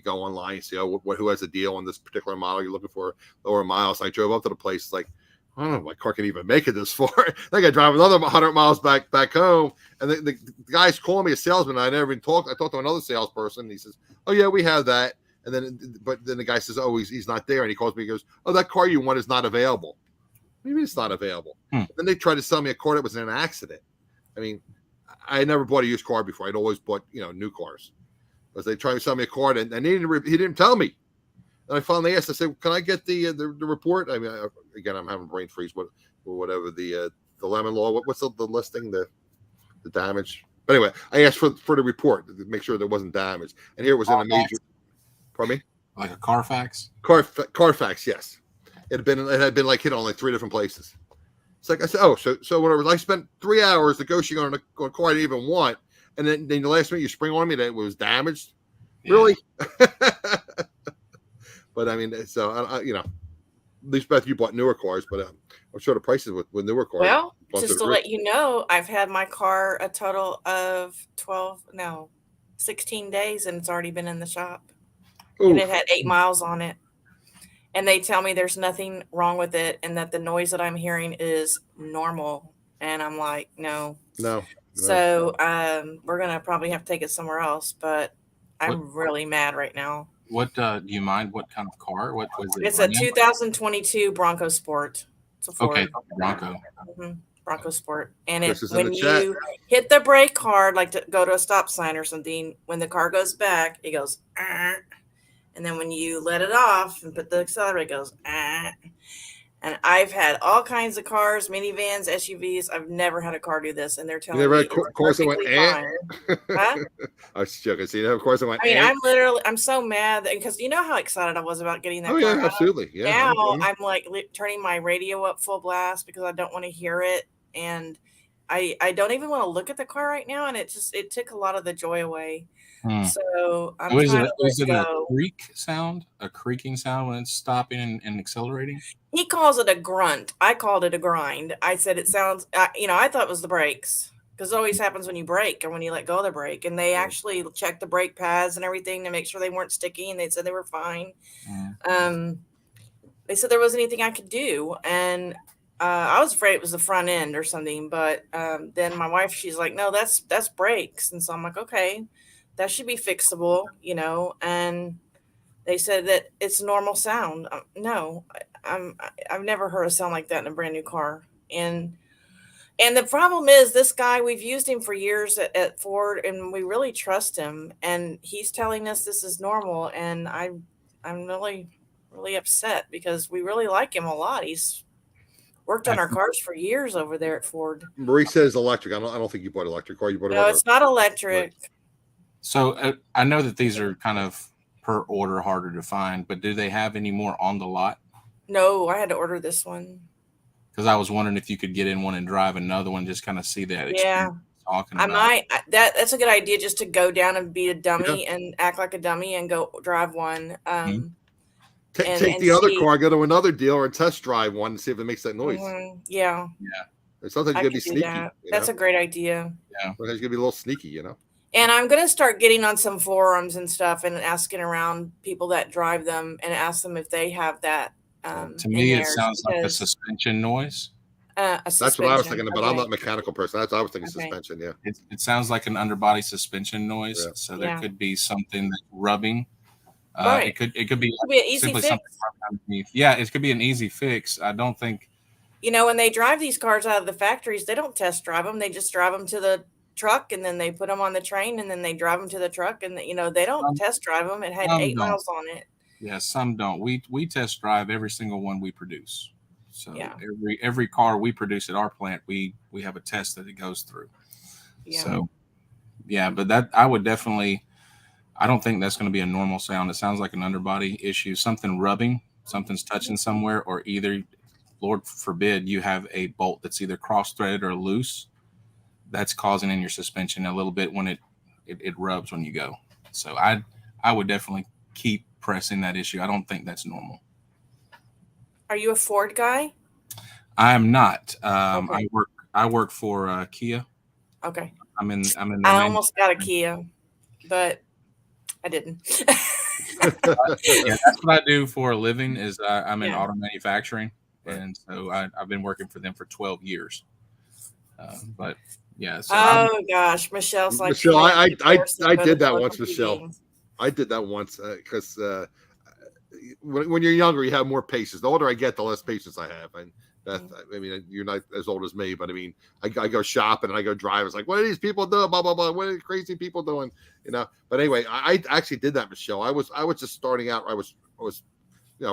S1: go online, you see who has a deal on this particular model you're looking for, lower miles. I drove up to the place, like, I don't know if my car can even make it this far. I think I drive another 100 miles back home. And the guy's calling me a salesman. I never even talked. I talked to another salesperson. And he says, "Oh yeah, we have that." And then the guy says, "Oh, he's not there." And he calls me. He goes, "Oh, that car you want is not available." What do you mean it's not available? And then they tried to sell me a car that was in an accident. I mean, I had never bought a used car before. I'd always bought new cars. Because they tried to sell me a car, and he didn't tell me. And I finally asked, I said, "Can I get the report?" I mean, again, I'm having brain freeze. Whatever the lemon law. What's the listing? The damage. But anyway, I asked for the report to make sure there wasn't damage. And here it was in a major. Pardon me?
S2: Like a Carfax.
S1: Carfax, yes. It had been like hit on like 3 different places. It's like I said, so whatever. I spent 3 hours negotiating on a car I didn't even want, and then the last minute you spring on me that it was damaged. Yeah. Really? But I mean, so at least Beth, you bought newer cars, but I'm sure the prices with newer cars.
S3: Well, just to let you know, I've had my car a total of 16 days, and it's already been in the shop. Ooh. And it had 8 miles on it. And they tell me there's nothing wrong with it, and that the noise that I'm hearing is normal. And I'm like, no. So we're gonna probably have to take it somewhere else. But I'm really mad right now.
S2: do you mind? What kind of car? What was it?
S3: It's a 2022 Bronco Sport. It's a Ford.
S2: Okay, Bronco.
S3: Bronco Sport. And
S1: when
S3: you hit the brake hard, like to go to a stop sign or something, when the car goes back, it goes, and then when you let it off and put the accelerator, it goes, And I've had all kinds of cars, minivans, SUVs. I've never had a car do this, and they're telling me
S1: of course it went
S3: fine.
S1: Huh? I was joking. See, of course it went.
S3: I mean, I'm so mad because you know how excited I was about getting that car.
S1: Yeah, absolutely. Yeah.
S3: Now I'm like turning my radio up full blast because I don't want to hear it, and I don't even want to look at the car right now, and it took a lot of the joy away. So I'm trying to
S2: is it a creak sound, a creaking sound when it's stopping and accelerating?
S3: He calls it a grunt. I called it a grind. I said it sounds, I thought it was the brakes because it always happens when you brake or when you let go of the brake. And they actually checked the brake pads and everything to make sure they weren't sticky, and they said they were fine. They said there wasn't anything I could do, and I was afraid it was the front end or something. But then my wife, she's like, "No, that's brakes," and so I'm like, "Okay, that should be fixable," And they said that it's a normal sound. No, I've never heard a sound like that in a brand new car. And the problem is this guy, we've used him for years at Ford, and we really trust him. And he's telling us this is normal, and I'm really, really upset because we really like him a lot. He's worked on our cars for years over there at Ford.
S1: Marie says electric. I don't think you bought an electric car. You bought
S3: no, it's not electric.
S1: Right.
S2: So I know that these are kind of per order harder to find, but do they have any more on the lot?
S3: No, I had to order this one.
S2: Because I was wondering if you could get in one and drive another one, just kind of see that.
S3: Yeah, I might. That's a good idea, just to go down and be a dummy and act like a dummy and go drive one.
S1: Take the other car, go to another dealer and test drive one and see if it makes that noise.
S3: Yeah.
S1: It sounds like it's gonna be sneaky.
S3: That's a great idea.
S2: Yeah,
S1: it's gonna be a little sneaky,
S3: And I'm going to start getting on some forums and stuff and asking around people that drive them and ask them if they have that.
S2: To me, it sounds like a suspension noise.
S1: That's what I was thinking, but I'm not a mechanical person. That's what I was thinking. Suspension, yeah.
S2: It sounds like an underbody suspension noise. Yeah. So there could be something that's rubbing. It could be
S3: an easy fix.
S2: Yeah, it could be an easy fix. I don't think.
S3: When they drive these cars out of the factories, they don't test drive them. They just drive them to the truck, and then they put them on the train, and then they drive them to the truck, and they don't test drive them. It had 8 miles on it.
S2: Yeah, some don't. We test drive every single one we produce. So every car we produce at our plant, we have a test that it goes through. Yeah. So but that I would definitely. I don't think that's going to be a normal sound. It sounds like an underbody issue, something rubbing, something's touching somewhere, or either, Lord forbid, you have a bolt that's either cross-threaded or loose. That's causing in your suspension a little bit when it rubs when you go. So I would definitely keep pressing that issue. I don't think that's normal.
S3: Are you a Ford guy?
S2: I am not. Okay. I work for Kia.
S3: Okay.
S2: I'm in.
S3: I almost got a Kia, but I didn't.
S2: That's what I do for a living. Is I'm in auto manufacturing, and so I've been working for them for 12 years. But yeah. So
S3: gosh, Michelle's like
S1: Michelle. I did that once, Michelle. I did that once because when you're younger, you have more patience. The older I get, the less patience I have. And Beth, I mean, you're not as old as me, but I mean, I go shopping and I go drive. It's like, what are these people doing? Blah blah blah. What are crazy people doing? But anyway, I actually did that, Michelle. I was just starting out. I was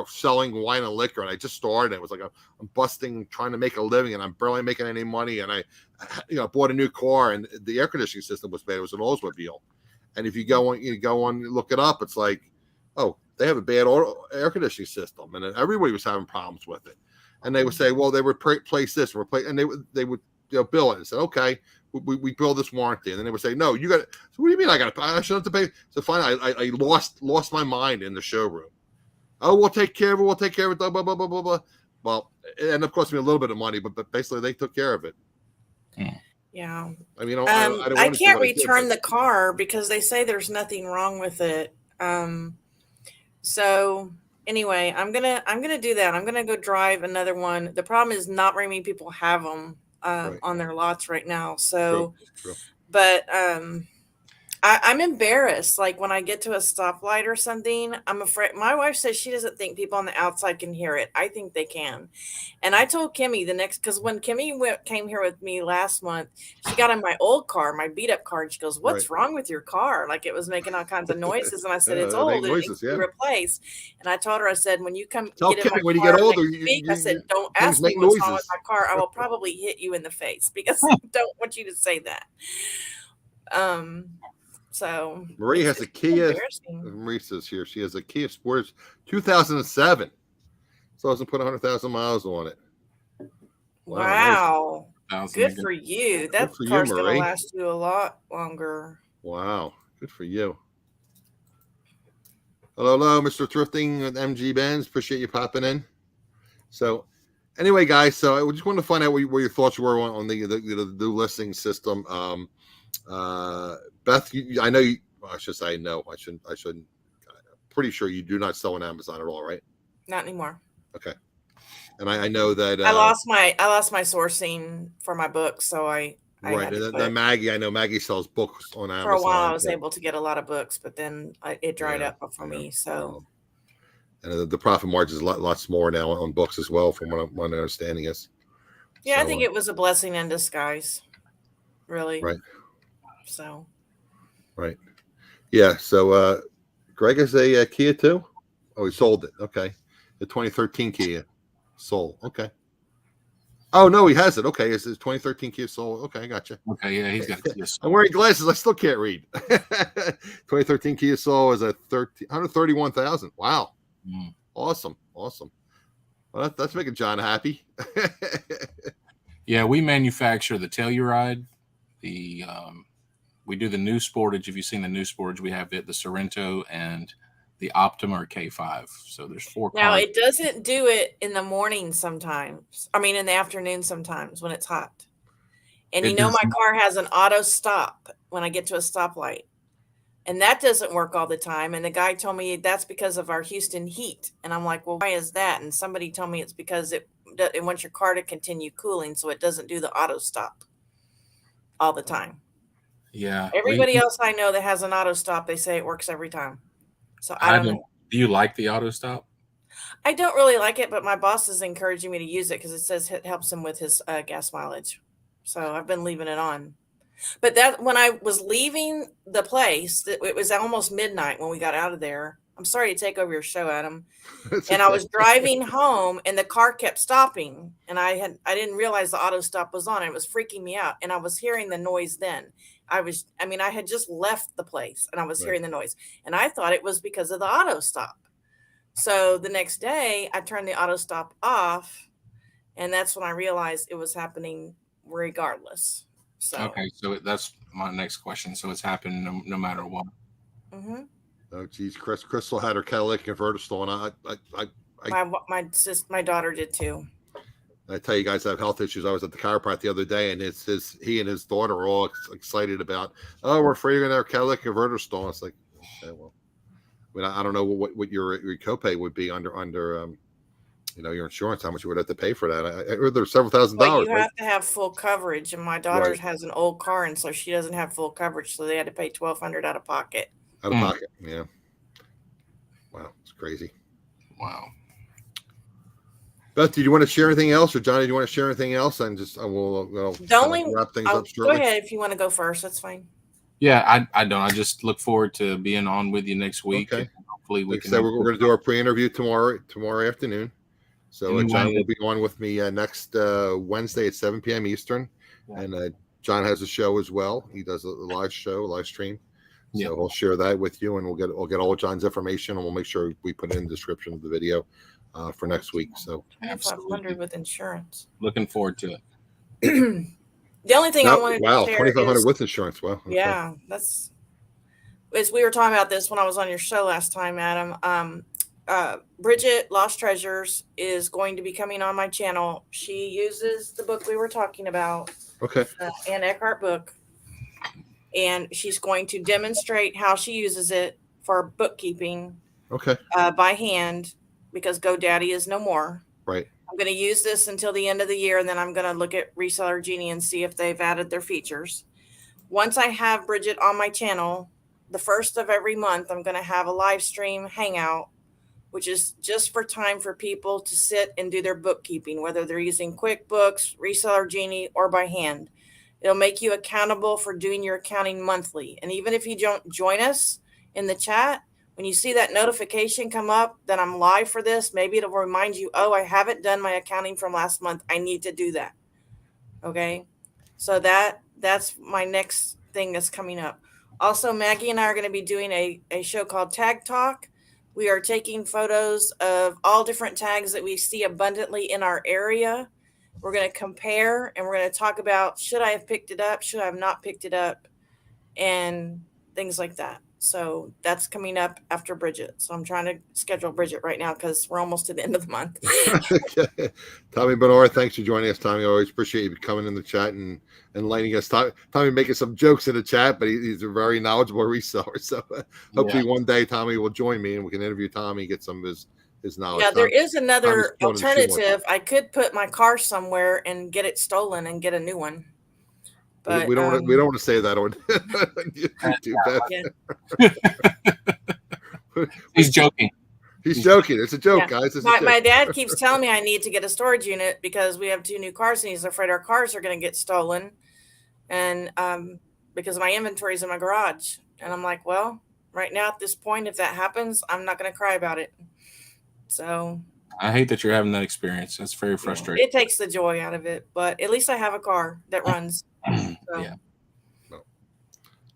S1: selling wine and liquor, and I just started. It was like I'm busting, trying to make a living, and I'm barely making any money. And I bought a new car, and the air conditioning system was bad. It was an Oldsmobile, and if you go on, look it up, it's like, oh, they have a bad air conditioning system, and everybody was having problems with it. And they would say, well, they would replace this, and they would bill it and say, okay, we bill this warranty, and then they would say, no, you got it. So what do you mean I got to pay? I shouldn't have to pay. So finally, I lost my mind in the showroom. Oh, we'll take care of it. We'll take care of it. Blah blah blah blah blah blah. Well, it ended up costing me a little bit of money, but basically they took care of it.
S3: Yeah.
S1: I mean,
S3: I can't return the car because they say there's nothing wrong with it. So. Anyway, I'm gonna do that. I'm gonna go drive another one. The problem is not very many people have them on their lots right now. So,
S1: True.
S3: But I'm embarrassed. Like when I get to a stoplight or something, I'm afraid. My wife says she doesn't think people on the outside can hear it. I think they can. And I told Kimmy because when Kimmy came here with me last month, she got in my old car, my beat up car, and she goes, "What's wrong with your car? Like it was making all kinds of noises." And I said, "It's old. It needs to be replaced." And I told her, I said, "When you get in my car
S1: when you get older,
S3: I said, don't ask me what's wrong with my car. I will probably hit you in the face because I don't want you to say that." So
S1: Marie has a Kia. Marie says here she has a Kia Sportage 2007. So I doesn't put 100,000 miles on it.
S3: Wow. Good for you. That car's going to last you a lot longer.
S1: Wow. Good for you. Hello, Mr. Thrifting with MG Benz. Appreciate you popping in. So anyway, guys, so I just wanted to find out what your thoughts were on the new listing system. Beth, I know you. Well, I should say no. I shouldn't. I'm pretty sure you do not sell on Amazon at all, right?
S3: Not anymore.
S1: Okay. And I know that
S3: I lost my sourcing for my books, so I
S1: right. And Maggie, I know Maggie sells books on Amazon.
S3: For a while, I was able to get a lot of books, but then it dried up for me. So.
S1: And the profit margin is a lot more now on books as well, from what my understanding is.
S3: Yeah, so, I think it was a blessing in disguise, really.
S1: Right.
S3: So.
S1: Right. Yeah. So Greg has a Kia too? Oh, he sold it. Okay. The 2013 Kia sold. Okay. Oh, no, he has it. Okay. It's his 2013 Kia sold. Okay, I gotcha.
S2: Okay, yeah, he's got a Kia sold.
S1: I'm wearing glasses. I still can't read. 2013 Kia sold is a 131,000. Wow. Awesome. Well, that's making John happy.
S2: Yeah, we manufacture the Telluride, we do the new Sportage. If you've seen the new Sportage, we have the Sorrento and the Optima K5. So there's 4 cars.
S3: Now it doesn't do it in the morning sometimes. I mean, in the afternoon sometimes when it's hot. And my car has an auto stop when I get to a stoplight. And that doesn't work all the time. And the guy told me that's because of our Houston heat. And I'm like, well, why is that? And somebody told me it's because it wants your car to continue cooling, so it doesn't do the auto stop all the time.
S2: Yeah.
S3: Everybody else I know that has an auto stop, they say it works every time. So I don't know.
S2: Do you like the auto stop?
S3: I don't really like it, but my boss is encouraging me to use it because it says it helps him with his gas mileage. So I've been leaving it on. But that when I was leaving the place, it was almost midnight when we got out of there. I'm sorry to take over your show, Adam. And I was driving home and the car kept stopping. And I didn't realize the auto stop was on. It was freaking me out. And I was hearing the noise then. I had just left the place and I was hearing the noise. And I thought it was because of the auto stop. So the next day I turned the auto stop off. And that's when I realized it was happening regardless. So.
S2: Okay, so that's my next question. So it's happened no matter what.
S3: Mm-hmm.
S1: Oh, geez, Crystal had her catalytic converter stolen.
S3: My daughter did too.
S1: I tell you guys, I have health issues. I was at the chiropractor the other day, and he and his daughter were all excited about. Oh, we're afraid of our catalytic converter stolen. It's like, okay, well, I mean, I don't know what your copay would be under your insurance, how much you would have to pay for that. I heard there's several $1,000s.
S3: Well, you have to have full coverage, and my daughter has an old car, and so she doesn't have full coverage, so they had to pay $1,200 out of pocket.
S1: Out of pocket, yeah. Wow, it's crazy.
S2: Wow.
S1: Beth, do you want to share anything else, or Johnny, do you want to share anything else? And just we'll wrap things up shortly.
S3: Go ahead if you want to go first. That's fine.
S2: Yeah, I don't. I just look forward to being on with you next week.
S1: Okay.
S2: Hopefully we can.
S1: We're going to do our pre-interview tomorrow afternoon. So John will be on with me next Wednesday at 7 p.m. Eastern. Yeah. And John has a show as well. He does a live stream. So we'll share that with you, and we'll get all John's information, and we'll make sure we put it in the description of the video for next week. So
S3: 2,500 with insurance.
S2: Looking forward to it.
S3: The only thing I wanted to share
S1: 2,500 with insurance. Wow. Okay.
S3: Yeah, we were talking about this when I was on your show last time, Adam. Bridget Lost Treasures is going to be coming on my channel. She uses the book we were talking about.
S1: Okay.
S3: Ann Eckhart book. And she's going to demonstrate how she uses it for bookkeeping.
S1: Okay.
S3: By hand, because GoDaddy is no more.
S1: Right.
S3: I'm going to use this until the end of the year, and then I'm going to look at Reseller Genie and see if they've added their features. once I have Bridget on my channel, the first of every month, I'm going to have a live stream hangout, which is just for time for people to sit and do their bookkeeping, whether they're using QuickBooks, Reseller Genie, or by hand. It'll make you accountable for doing your accounting monthly. And even if you don't join us in the chat, when you see that notification come up that I'm live for this, maybe it'll remind you, oh, I haven't done my accounting from last month. I need to do that. Okay. So that's my next thing that's coming up. Also, Maggie and I are going to be doing a show called Tag Talk. We are taking photos of all different tags that we see abundantly in our area. We're going to compare and we're going to talk about, should I have picked it up? Should I have not picked it up? And things like that. So that's coming up after Bridget. So I'm trying to schedule Bridget right now because we're almost to the end of the month.
S1: Okay. Tommy Bernard, thanks for joining us, Tommy. I always appreciate you coming in the chat and enlightening us. Tommy making some jokes in the chat, but he's a very knowledgeable reseller. So hopefully one day Tommy will join me and we can interview Tommy and get some of his knowledge.
S3: Yeah, there is another alternative. I could put my car somewhere and get it stolen and get a new one. But
S1: we don't want to say that on YouTube.
S2: He's joking.
S1: He's joking. It's a joke, guys.
S3: My dad keeps telling me I need to get a storage unit because we have 2 new cars and he's afraid our cars are going to get stolen. And because my inventory is in my garage. And I'm like, well, right now at this point, if that happens, I'm not going to cry about it. So
S2: I hate that you're having that experience. That's very frustrating.
S3: It takes the joy out of it, but at least I have a car that runs. So.
S2: Yeah.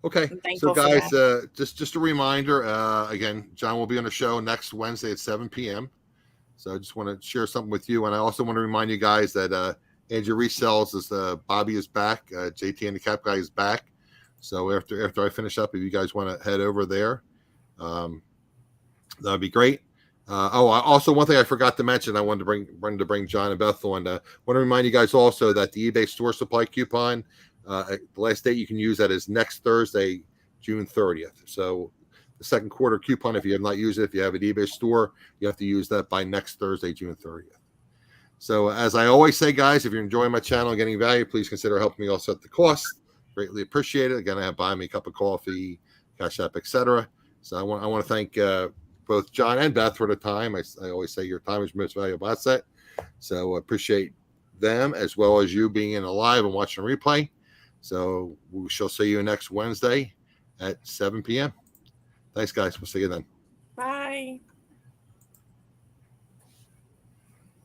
S1: Okay. So guys, just a reminder, again, John will be on the show next Wednesday at 7 p.m. So I just want to share something with you. And I also want to remind you guys that Andrew Resells is Bobby is back. JT Handicap Guy is back. So after I finish up, if you guys want to head over there, that'd be great. Also one thing I forgot to mention, I wanted to bring John and Beth on. Want to remind you guys also that the eBay store supply coupon, the last date you can use that is next Thursday, June 30th. So the second quarter coupon, if you have not used it, if you have an eBay store, you have to use that by next Thursday, June 30th. So as I always say, guys, if you're enjoying my channel and getting value, please consider helping me offset the cost. Greatly appreciate it. Again, I have buy me a cup of coffee, Cash App, etc. So I want to thank both John and Beth for the time. I always say your time is your most valuable asset. So I appreciate them as well as you being in a live and watching a replay. So we shall see you next Wednesday at 7 p.m. Thanks, guys. We'll see you then.
S3: Bye.